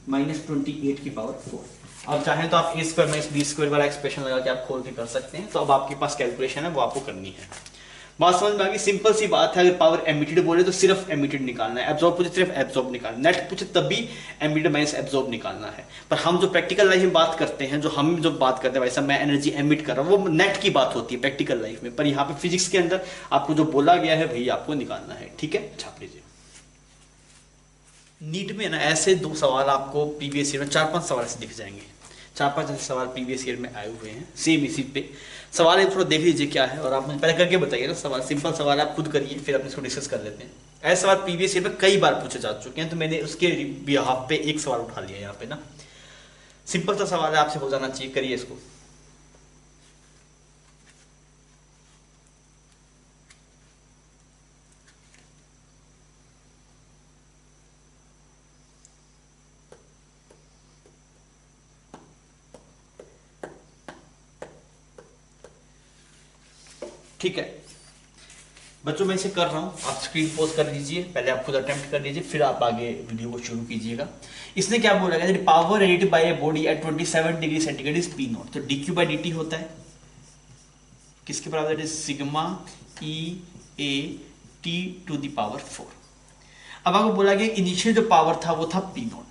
-28 की पावर 4। अब चाहें तो आप a² - b² वाला एक्सप्रेशन लगा के आप खोल के कर सकते हैं, तो अब आपके पास कैलकुलेशन है वो आपको करनी है। बात समझ में आ गई, सिंपल सी बात है। अगर पावर एमिटेड बोले तो सिर्फ एमिटेड निकालना है, एब्जॉर्ब पूछे सिर्फ एब्जॉर्ब निकालना, नेट पूछे तब भी एमिटेड माइनस एब्जॉर्ब निकालना है। पर हम जो प्रैक्टिकल लाइफ में बात करते हैं, जो बात करते हैं वैसा मैं एनर्जी एमिट कर रहा हूँ, वो नेट की बात होती है प्रैक्टिकल लाइफ में, पर यहाँ पे फिजिक्स के अंदर आपको जो बोला गया है वही आपको निकालना है। ठीक है, छाप लीजिए। नीट में ना ऐसे 2 सवाल आपको प्रीवियस ईयर में 4-5 सवाल से दिख जाएंगे, 4-5 ऐसे सवाल प्रीवियस ईयर में आए हुए हैं सेम इसी पे। सवाल है थोड़ा देख लीजिए क्या है, और आप मुझे पहले करके बताइए ना सवाल, सिंपल सवाल आप खुद करिए, फिर अपन इसको डिस्कस कर लेते हैं। ऐसे सवाल प्रीवियस ईयर में कई बार पूछे जा चुके हैं, तो मैंने उसके बिहाफ पे एक सवाल उठा लिया यहाँ पे ना। सिंपल सा सवाल है, आपसे हो जाना चाहिए, करिए इसको। ठीक है बच्चों, मैं इसे कर रहा हूं, आप स्क्रीन पॉज कर लीजिए, पहले आप खुद अटेम्प्ट कर लीजिए, फिर आप आगे वीडियो को शुरू कीजिएगा। इसने क्या बोला गया, power radiated by a body at 27 degree centigrade is P naught. तो dq बाई dt होता है किसके बराबर, sigma E A T to the power 4। अब आपको बोला गया इनिशियल जो पावर था वो था पी नॉट,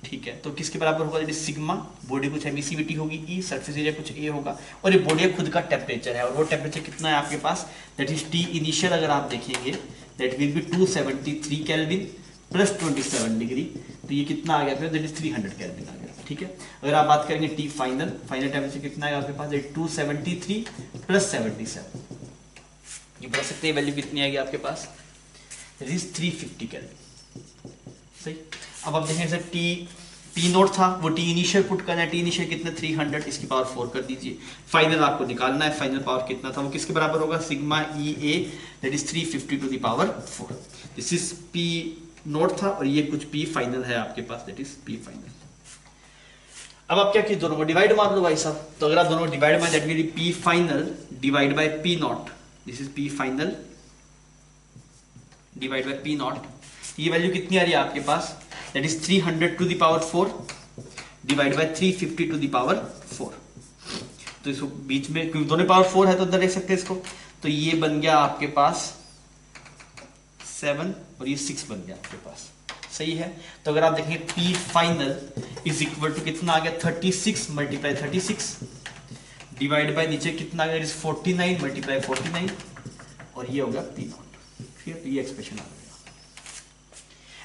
ठीक है, तो किसके बराबर होगा, सिग्मा, बॉडी कुछ एमिसिविटी होगी ई, सरफेस एरिया कुछ ए होगा, और ये बॉडी खुद का टेम्परेचर है, और वो टेम्परेचर कितना है आपके पास, दैट इज टी इनिशियल। अगर आप देखेंगे that will B 273 kelvin plus 27 degree, तो ये कितना आ गया, दैट इज 300 केल्विन आ गया, ठीक है। अगर आप बात करेंगे टी फाइनल, फाइनल टेम्परेचर कितना है आपके पास, 273 प्लस 77, ये बता सकते हैं वैल्यू कितनी आएगी आपके पास, दैट इज 350 केल्विन, सही। अब आप देखें सर टी पी नोट था, वो टी इनिशियल पुट करना है, टी इनिशियल कितना 300, इसकी पावर 4 कर दीजिए। फाइनल आपको निकालना है, फाइनल पावर कितना था, वो किसके बराबर होगा, sigma E A that is 350 to the power 4। This is P naught था, और ये कुछ पी फाइनल है आपके पास, दैट इज पी फाइनल। अब आप क्या किए, दोनों को डिवाइड मार लो भाई साहब, तो अगर आप दोनों को डिवाइड मार, that will be P final divide by P not, this is P final divide by P not. ये वैल्यू कितनी आ रही है आपके पास, that is 300 to the power 4 divide by 350 to the power 4। तो इसको बीच में, क्योंकि दोनों पावर 4 है तो अंदर देख सकते हैं इसको, तो ये बन गया आपके पास 7 और ये 6 बन गया आपके पास, सही है। तो अगर आप देखेंगे P final is equal to कितना आ गया, 36 मल्टीप्लाई 36 डिवाइड बाय नीचे कितना आ गया, 49 मल्टीप्लाई 49, और ये हो गया पी नॉट, ठीक है। तो ये एक्सप्रेशन आ गया।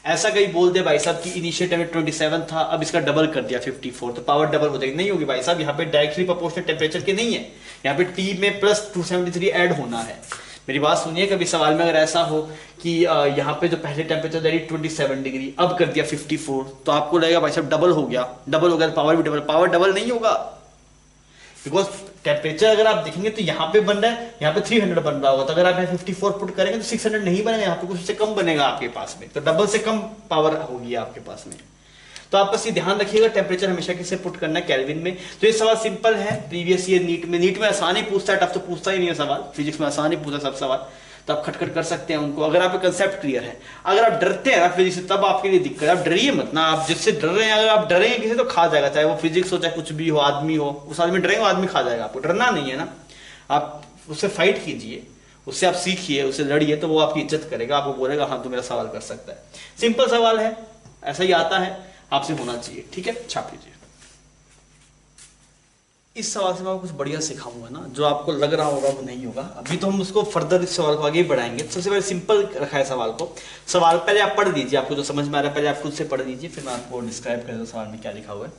ऐसा कहीं बोल दे भाई साहब कि इनिशियल टेम्परेचर 27 था, अब इसका डबल कर दिया 54, तो पावर डबल हो जाएगी, नहीं होगी भाई साहब, यहाँ पे डायरेक्टली प्रोपोर्शनल टेम्परेचर के नहीं है, यहाँ पे टी में प्लस 273 ऐड होना है। मेरी बात सुनिए, कभी सवाल में अगर ऐसा हो कि यहाँ पे जो पहले टेम्परेचर दैट 27 डिग्री अब कर दिया 54, तो आपको लगेगा भाई साहब डबल हो गया, डबल हो गया, पावर भी डबल, पावर डबल नहीं होगा, बिकॉज टेम्परेचर अगर आप देखेंगे तो यहाँ पे बन रहा है, यहाँ पे 300 बन रहा होगा, तो अगर आप यहाँ 54 पुट करेंगे तो 600 नहीं बनेगा, यहाँ पे कुछ उससे कम बनेगा आपके पास में, तो डबल से कम पावर होगी आपके पास में। तो आप बस ये ध्यान रखिएगा, टेम्परेचर हमेशा किससे पुट करना है, केल्विन में। तो ये सवाल सिंपल है, प्रीवियस ईयर नीट में आसान ही पूछता है, टफ तो पूछता ही नहीं है सवाल, फिजिक्स में आसान ही पूछता सब सवाल, तो आप खटखट कर सकते हैं उनको, अगर आपका कंसेप्ट क्लियर है। अगर आप डरते हैं ना फिजिक्स से, तब आपके लिए दिक्कत है, आप डरिए मत ना, आप जिससे डर रहे हैं, अगर आप डरेंगे किसी तो खा जाएगा, चाहे वो फिजिक्स हो चाहे कुछ भी हो, आदमी हो, उस आदमी डरेंगे वो आदमी खा जाएगा, आपको डरना नहीं है ना, आप उससे फाइट कीजिए, उससे आप सीखिए, उससे लड़िए, तो वो आपकी इज्जत करेगा, आपको बोलेगा हाँ तू मेरा सवाल कर सकता है। सिंपल सवाल है, ऐसा ही आता है, आपसे होना चाहिए, ठीक है, छाप लीजिए। इस सवाल से मैं आपको कुछ बढ़िया सिखाऊंगा ना, जो आपको लग रहा होगा वो नहीं होगा, अभी तो हम उसको फर्दर इस सवाल को आगे बढ़ाएंगे। सबसे पहले सिंपल रखा है सवाल को, सवाल पहले आप पढ़ लीजिए, आपको जो समझ में आ रहा है पहले आप खुद से पढ़ लीजिए, फिर मैं आपको डिस्क्राइब कर दूं सवाल में क्या लिखा हुआ है।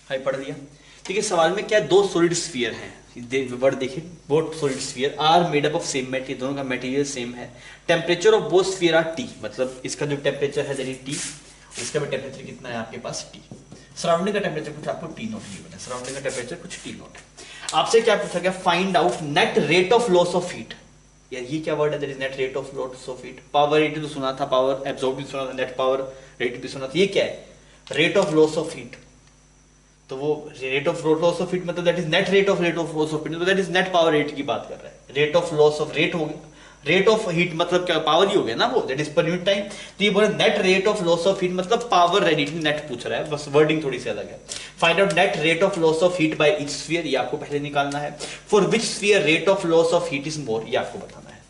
हाय पढ़ लिया, ठीक है। सवाल में क्या, दो सॉलिड स्फीयर हैं, वर्ड देखिए, both solid sphere are made up of same material, दोनों का मटेरियल सेम है। Temperature of both sphere are T, मतलब इसका जो टेम्परेचर है दैट टी, इसका भी टेम्परेचर कितना है आपके पास टी। सराउंडिंग का टेम्परेचर कुछ आपको टी नॉट गिवन है, सराउंडिंग का टेम्परेचर कुछ टी नॉट है। आपसे क्या पूछा गया, find out net rate of loss of heat. यार ये क्या वर्ड है, that is net rate of loss of heat. Power rate तो सुना था, पावर एब्जॉर्ब भी सुना था, नेट पावर रेट भी सुना था, ये क्या है, rate of loss of heat. तो वो rate of loss of heat मतलब that is net rate of loss of heat, तो that is net power rate की बात कर रहा है। Rate of loss of rate हो गया, रेट ऑफ हीट मतलब क्या, पावर ही हो गया ना वो, that is per unit time. तो ये बोले net rate of loss of heat मतलब पावर रेट, नेट पूछ रहा है, बस वर्डिंग थोड़ी सी अलग है। Find out net rate of loss of heat by each sphere, ये आपको पहले निकालना है। For which sphere rate of loss of heat is more, ये आपको बताना है,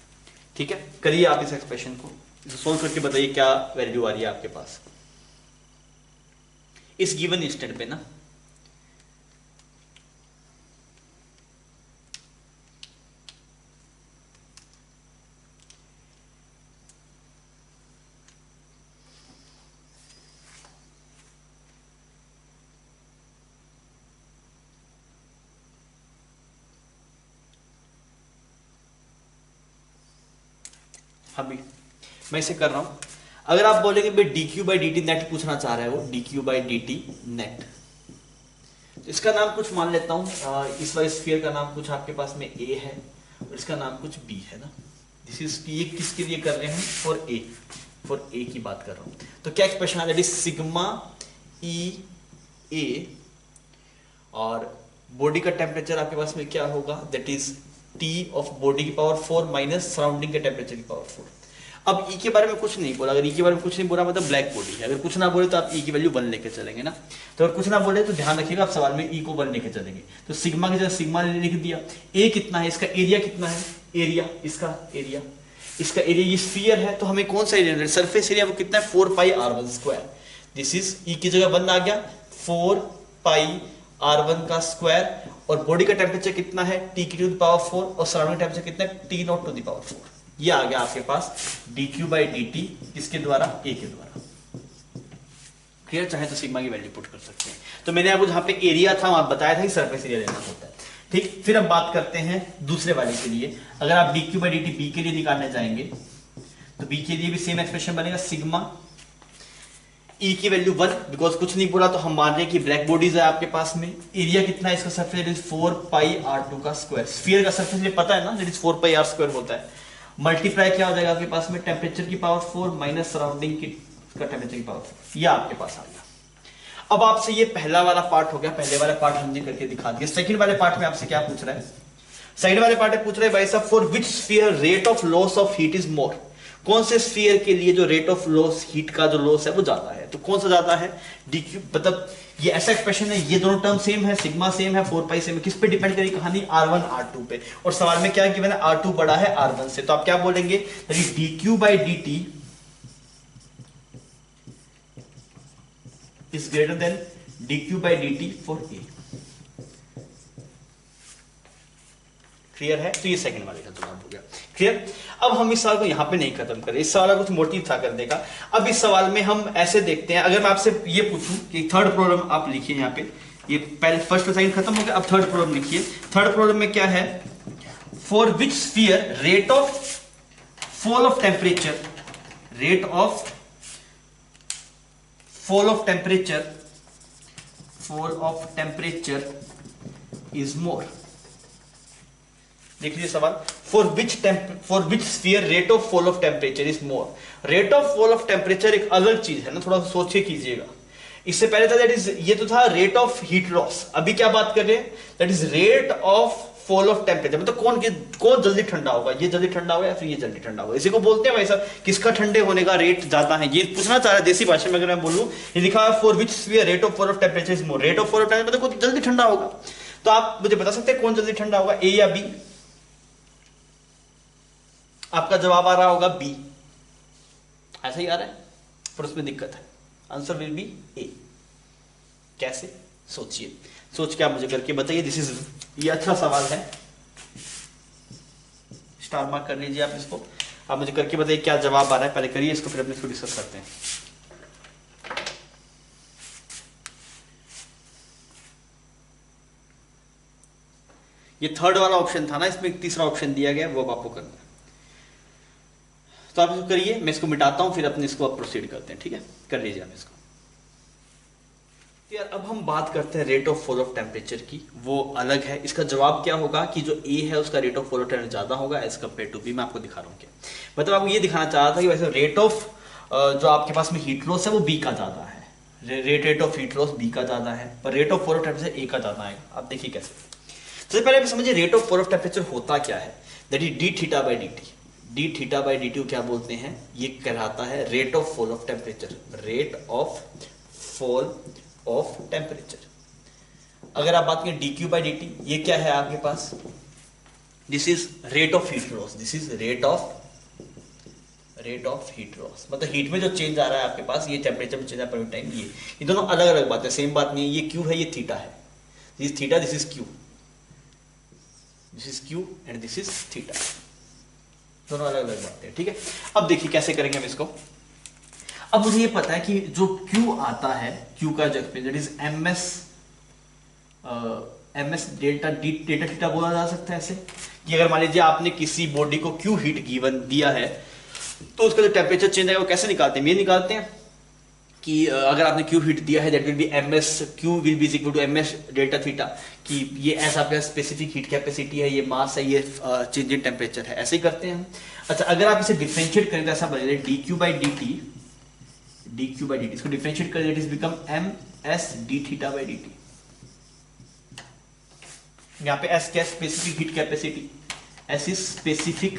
ठीक है। करिए आप इस एक्सप्रेशन को, इसे सोल्व करके बताइए क्या वैल्यू आ रही है आपके पास इस गिवन इंस्टेंट पे ना। अभी मैं इसे कर रहा हूं। अगर आप बोलेंगे भाई D Q by D T net पूछना चाह रहा है वो, D Q by D T net, तो इसका नाम कुछ मान लेता हूं, इस वाले स्फीयर का नाम कुछ आपके पास में ए है और इसका नाम कुछ बी है ना। दिस इज ये किसके लिए कर रहे हैं, फॉर ए की बात कर रहा हूं। तो क्या एक्सप्रेशन आ, that is sigma E A, और बॉडी का टेम्परेचर आपके पास में क्या होगा, that is T of body की पावर 4 माइनस सराउंडिंग के टेम्परेचर की पावर 4। अब ई के बारे में कुछ नहीं बोला, अगर ई के बारे में कुछ नहीं बोला मतलब ब्लैक बॉडी है। अगर कुछ ना बोले तो आप ई की वैल्यू 1 लेके चलेंगे ना। तो अगर कुछ ना बोले तो ध्यान रखिएगा आप सवाल में ई को 1 लेके चलेंगे। तो सिग्मा की जगह सिग्मा लिख दिया। ए कितना है, इसका एरिया कितना है, एरिया इसका एरिया ये स्फीयर है, तो हमें कौन सा एरिया, सरफेस एरिया वो कितना है, 4 पाई r1 स्क्वायर। दिस इज ई की जगह 1 आ गया, 4 पाई r1 का स्क्वायर, और बॉडी का टेम्परेचर कितना है, टी की टू द पावर 4, और सराउंडिंग टेम्परेचर कितना है, T not to the power 4। ये आ गया आपके पास D Q by D T, किसके द्वारा, ए के द्वारा। क्लियर, चाहे तो सिग्मा की वैल्यू पुट कर सकते हैं। तो मैंने आपको जहां पे एरिया था वहां बताया था कि सरफेस एरिया लेना होता है। ठीक, फिर हम बात करते हैं दूसरे वाले के लिए। अगर आप D Q by D T B के लिए निकालने जाएंगे तो बी के लिए भी सेम एक्सप्रेशन बनेगा, सिग्मा ई की वैल्यू 1, बिकॉज कुछ नहीं बोला तो हम मान रहे हैं कि ब्लैक बॉडीज है आपके पास में। एरिया कितना है इसका, सरफेस इज 4 पाई r2 का स्क्वायर। स्फीयर का सरफेस एरिया पता है ना, that is 4 pi r square होता है। मल्टीप्लाई क्या हो जाएगा आपके पास में, टेम्परेचर की पावर 4 माइनस सराउंडिंग की टेम्परेचर की पावर 4, ये आपके पास आ गया। अब आपसे ये पहला वाला पार्ट हो गया, पहले वाला पार्ट हमने करके दिखा दिया। सेकंड वाले पार्ट में आपसे क्या पूछ रहा है, सेकंड वाले पार्ट में पूछ रहा है भाई साहब, for which sphere rate of loss of heat is more. कौन से स्फीयर के लिए जो रेट ऑफ लॉस, हीट का जो लॉस है वो ज्यादा है। तो कौन सा ज्यादा है, डी क्यू, मतलब ये ऐसा एक्सप्रेशन है, ये दोनों टर्म सेम है, सिग्मा सेम है, 4 पाई सेम है। किस पे डिपेंड करेगी कहानी, R1 R2 पे। और सवाल में क्या गिवन है, R2 बड़ा है R1 से, तो आप क्या बोलेंगे, D Q by D T is greater than D Q by D T for a. Clear है, तो ये सेकंड वाले का जवाब हो गया। क्लियर। अब हम इस सवाल को यहां पे नहीं खत्म करें, इस सवाल का कुछ मोटिव था करने का। अब इस सवाल में हम ऐसे देखते हैं, अगर मैं आपसे ये पूछूं कि थर्ड प्रॉब्लम आप लिखिए यहाँ पे, ये पहले फर्स्ट और सेकंड खत्म हो गया, अब थर्ड प्रॉब्लम लिखिए। थर्ड प्रॉब्लम में क्या है, for which sphere rate of fall of temperature, rate of fall of temperature is more. देख लीजिए सवाल, for which sphere rate of fall of temperature is more. Rate of fall of temperature एक अलग चीज है ना, थोड़ा सा सोच के कीजिएगा। इससे पहले था दैट इज, ये तो था रेट ऑफ हीट लॉस, अभी क्या बात कर रहे हैं, that is rate of fall of temperature. मतलब कौन जल्दी ठंडा होगा, ये जल्दी ठंडा होगा या फिर ये जल्दी ठंडा होगा। इसी को बोलते हैं भाई साहब, किसका ठंडे होने का रेट ज्यादा है, ये पूछना चाह रहा है देसी भाषा में। अगर मैं बोलूं, ये लिखा है for which sphere rate of fall of temperature is more, rate of fall of temperature मतलब जल्दी ठंडा होगा। तो आप मुझे बता सकते हैं कौन जल्दी ठंडा होगा, ए या बी। आपका जवाब आ रहा होगा बी, ऐसा ही आ रहा है, पर उसमें दिक्कत है, आंसर विल बी ए। कैसे, सोचिए, सोच के आप मुझे करके बताइए। दिस इज, ये अच्छा सवाल है, स्टार मार्क कर लीजिए आप इसको। आप मुझे करके बताइए क्या जवाब आ रहा है, पहले करिए इसको, फिर अपने इसको डिस्कस करते हैं। ये थर्ड वाला ऑप्शन था ना, इसमें एक तीसरा ऑप्शन दिया गया, वो अब आपको करना है। तो आप इसको करिए, मैं इसको मिटाता हूं, फिर अपने इसको आप प्रोसीड करते हैं। ठीक है, कर लीजिए आप इसको। यार अब हम बात करते हैं rate of fall of temperature की, वो अलग है। इसका जवाब क्या होगा कि जो ए है उसका rate of fall of temperature ज्यादा होगा एज कम्पेयर टू बी। मैं आपको दिखा रहा हूँ क्या, मतलब आपको ये दिखाना चाह रहा था कि वैसे रेट ऑफ जो आपके पास में हीट लॉस है वो बी का ज्यादा है, rate of heat loss B का ज्यादा है, पर rate of fall of temperature A का ज्यादा आएगा। आप देखिए कैसे। सबसे पहले समझिए rate of fall of temperature होता क्या है, that is D theta by D T. D theta by D T क्या बोलते हैं, ये कहलाता है rate of fall of temperature, rate of fall of temperature. अगर आप बात करें D Q by D T, ये क्या है आपके पास, this is rate of heat loss, this is rate of heat loss. मतलब हीट में जो चेंज आ रहा है आपके पास, ये टेम्परेचर में चेंज आ रहा है टाइम, ये दोनों अलग अलग बात है, सेम बात नहीं है। ये क्यू है, ये थीटा है, this is theta, this is Q, this is Q and this is theta, दोनों अलग अलग बातें। ठीक है, अब देखिए कैसे करेंगे हम इसको। अब मुझे ये पता है कि जो Q आता है, Q का जो that is ms delta D delta theta बोला जा सकता है ऐसे, कि अगर मान लीजिए आपने किसी बॉडी को Q हीट गिवन दिया है तो उसका जो टेम्परेचर चेंज आएगा वो कैसे निकालते हैं, ये निकालते हैं कि अगर आपने क्यू हीट दिया है that will be M S, Q will be equal to M S delta theta, कि ये ऐसा आपका स्पेसिफिक हीट कैपेसिटी है, ये मास है, ये चेंज इन टेम्परेचर है, ऐसे ही करते हैं हम। अच्छा, अगर आप इसे डिफरेंशिएट करें तो ऐसा बनेगा D Q by D T, D Q by D T, इसको डिफरेंशिएट करें it is become M S D theta by D T. यहाँ पे एस क्या, specific heat capacity, S is specific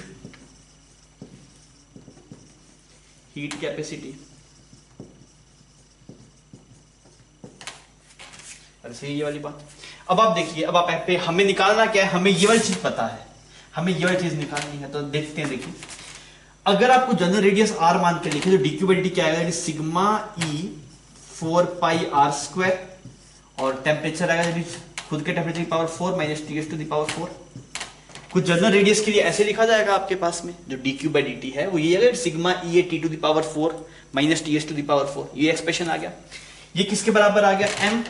heat capacity. सही ये वाली बात। अब आप देखिए, अब आप पे हमें निकालना क्या है, हमें ये वाली चीज पता है, हमें ये वाली चीज निकालनी है। तो देखते हैं, देखिए अगर आपको जनरल रेडियस आर मान के लिखे तो डी क्यू बाई डी क्या आएगा, sigma E 4 pi R square, और टेम्परेचर आएगा खुद के टेम्परेचर की power 4 minus T S to the power 4। कुछ जनरल रेडियस के लिए ऐसे लिखा जाएगा आपके पास में, जो D Q by D T है वो ये है, sigma E A T to the power 4 minus T S to the power 4। ये एक्सप्रेशन आ गया। ये किसके बराबर आ गया, एम।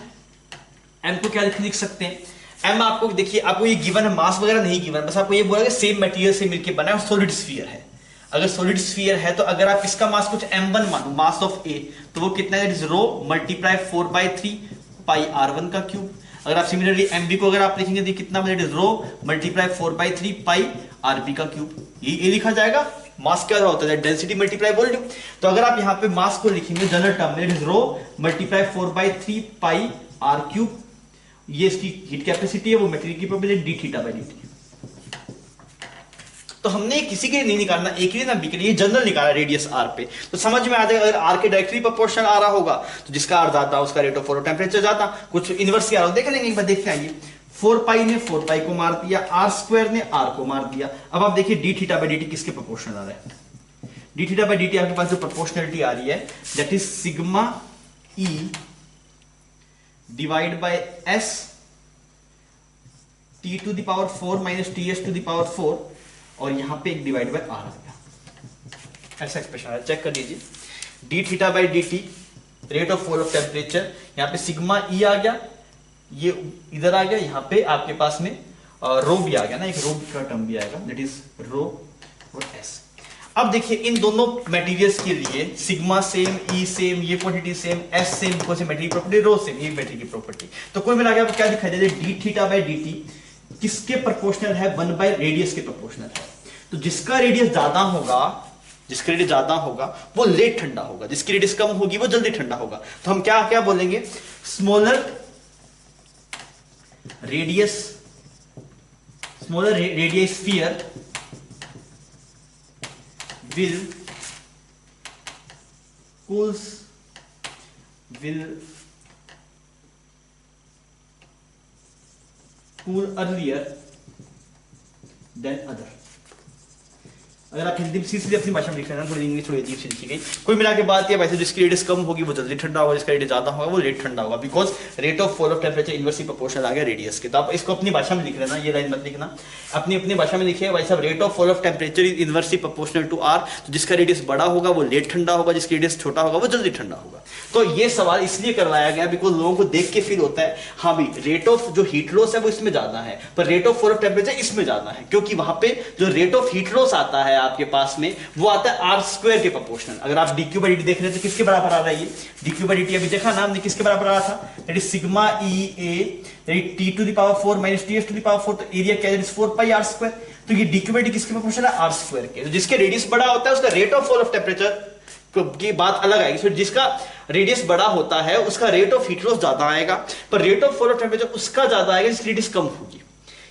एम को क्या लिख सकते हैं, एम आपको देखिए, आपको ये गिवन है, मास वगैरह नहीं गिवन, बस आपको ये बोला कि सेम मटेरियल से मिलके बना है, सॉलिड स्फीयर है। अगर सॉलिड स्फीयर है तो अगर आप इसका मास कुछ m1 मानो, मास ऑफ ए, तो वो कितना है, रो मल्टीप्लाई 4/3 पाई r1 का क्यूब। अगर आप सिमिलरली mb को अगर आप लिखेंगे तो कितना बनेगा, रो मल्टीप्लाई 4/3 पाई rb का क्यूब। ये लिखा जाएगा। मास क्या होता है, डेंसिटी मल्टीप्लाई वॉल्यूम। तो अगर आप यहाँ पे मास को लिखेंगे जनरल टर्म में, रो मल्टीप्लाई 4/3 पाई r क्यूब, ये इसकी हीट कैपेसिटी है, वो मटेरियल की probability D theta by D T. तो हमने किसी के लिए नहीं निकालना, एक के लिए ना बी के लिए, जनरल निकाला रेडियस आर पे, तो समझ में आ जाएगा। अगर आर के डायरेक्टली प्रोपोर्शनल आ रहा होगा तो जिसका आर ज्यादा उसका रेट ऑफ फ्लो टेम्परेचर ज्यादा, कुछ इनवर्स आ रहा हो देख लेंगे एक बार, देख के आइए। 4 पाई ने 4 पाई को मार दिया, आर स्क्वायर ने आर को मार दिया। अब आप देखिए D theta by D T किसके प्रोपोर्शनल आ रहा है, D theta by D T आपके पास जो प्रोपोर्शनलिटी आ रही है that is sigma E divide by S T to the power 4 minus T S to the power 4, और यहां पे एक डिवाइड बाय आर आ गया, ऐसा एक्सप्रेशन है। चेक कर लीजिए, D theta by D T rate of fall of temperature, यहां पे सिग्मा ई आ गया, ये इधर आ गया, यहां पे आपके पास में रो भी आ गया ना, एक रो का टर्म भी आएगा दैट इज रो और एस। अब देखिए इन दोनों मटेरियल्स के लिए सिग्मा सेम, ई सेम, ये क्वांटिटी सेम, एस सेम, कौन सी मटेरियल प्रॉपर्टी, रो सेम, ये मटेरियल की प्रॉपर्टी। तो कुल मिला के आपको क्या दिखाई दे, D theta by D T किसके प्रोपोर्शनल है, 1 बाय रेडियस के प्रोपोर्शनल है। तो जिसका रेडियस ज्यादा होगा, जिसका रेडियस ज्यादा होगा वो लेट ठंडा होगा, जिसकी रेडियस कम होगी वो जल्दी ठंडा होगा। तो हम क्या क्या बोलेंगे, smaller radius, smaller radius sphere will cool earlier than other। अगर आप हिंदी में सीधे अपनी भाषा में लिख रहे हैं, थोड़ी इंग्लिश थोड़ी अजीब सी लिखी गई। कोई मिला के बात ये वैसे जिसकी रेडियस कम होगी वो जल्दी ठंडा होगा, जिसका रेडियस ज्यादा होगा वो लेट ठंडा होगा, because rate of fall of temperature inversely proportional आ गया रेडियस के। तो आप इसको अपनी भाषा में लिख लेना, ये लाइन मत लिखना, अपनी अपनी भाषा में लिखिए भाई साहब, rate of fall of temperature is inversely proportional to R. तो जिसका रेडियस बड़ा होगा वो लेट ठंडा होगा, जिसका रेडियस छोटा होगा वो जल्दी ठंडा होगा। तो ये सवाल इसलिए करवाया गया बिकॉज लोगों को देख के फील होता है हाँ भाई रेट ऑफ जो हीट लॉस है वो इसमें ज्यादा है, पर rate of fall of temperature इसमें ज्यादा है, क्योंकि वहां पे जो रेट ऑफ हीट लॉस आता है आपके पास में वो आता है आर स्क्वायर के प्रोपोर्शनल। अगर आप डी क्यू बाई डी देख रहे हैं तो किसके बराबर आ रहा है, ये D Q by D T अभी देखा ना हमने किसके बराबर आ रहा था, that is sigma E A T to the power 4 minus T S to the power 4। तो एरिया क्या है, 4 पाई आर स्क्वायर। तो ये डी क्यू बाई डी किसके प्रोपोर्शनल है, आर स्क्वायर के। तो जिसके रेडियस बड़ा होता है उसका rate of fall of temperature की बात अलग आएगी। so, जिसका रेडियस बड़ा होता है उसका रेट ऑफ हीट लॉस ज्यादा आएगा, पर rate of fall of temperature उसका ज्यादा आएगा जिसकी रेडियस कम होगी।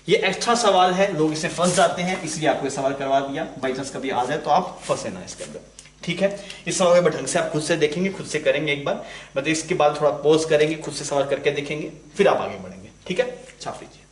ये अच्छा सवाल है, लोग इससे फंस जाते हैं, इसलिए आपको ये सवाल करवा दिया। बाई चांस कभी आ जाए तो आप फंसे ना इसके अंदर, ठीक है। इस सवाल को ढंग से आप खुद से देखेंगे, खुद से करेंगे एक बार, मतलब इसके बाद थोड़ा पॉज करेंगे, खुद से सवाल करके देखेंगे, फिर आप आगे बढ़ेंगे, ठीक है। छाप लीजिए।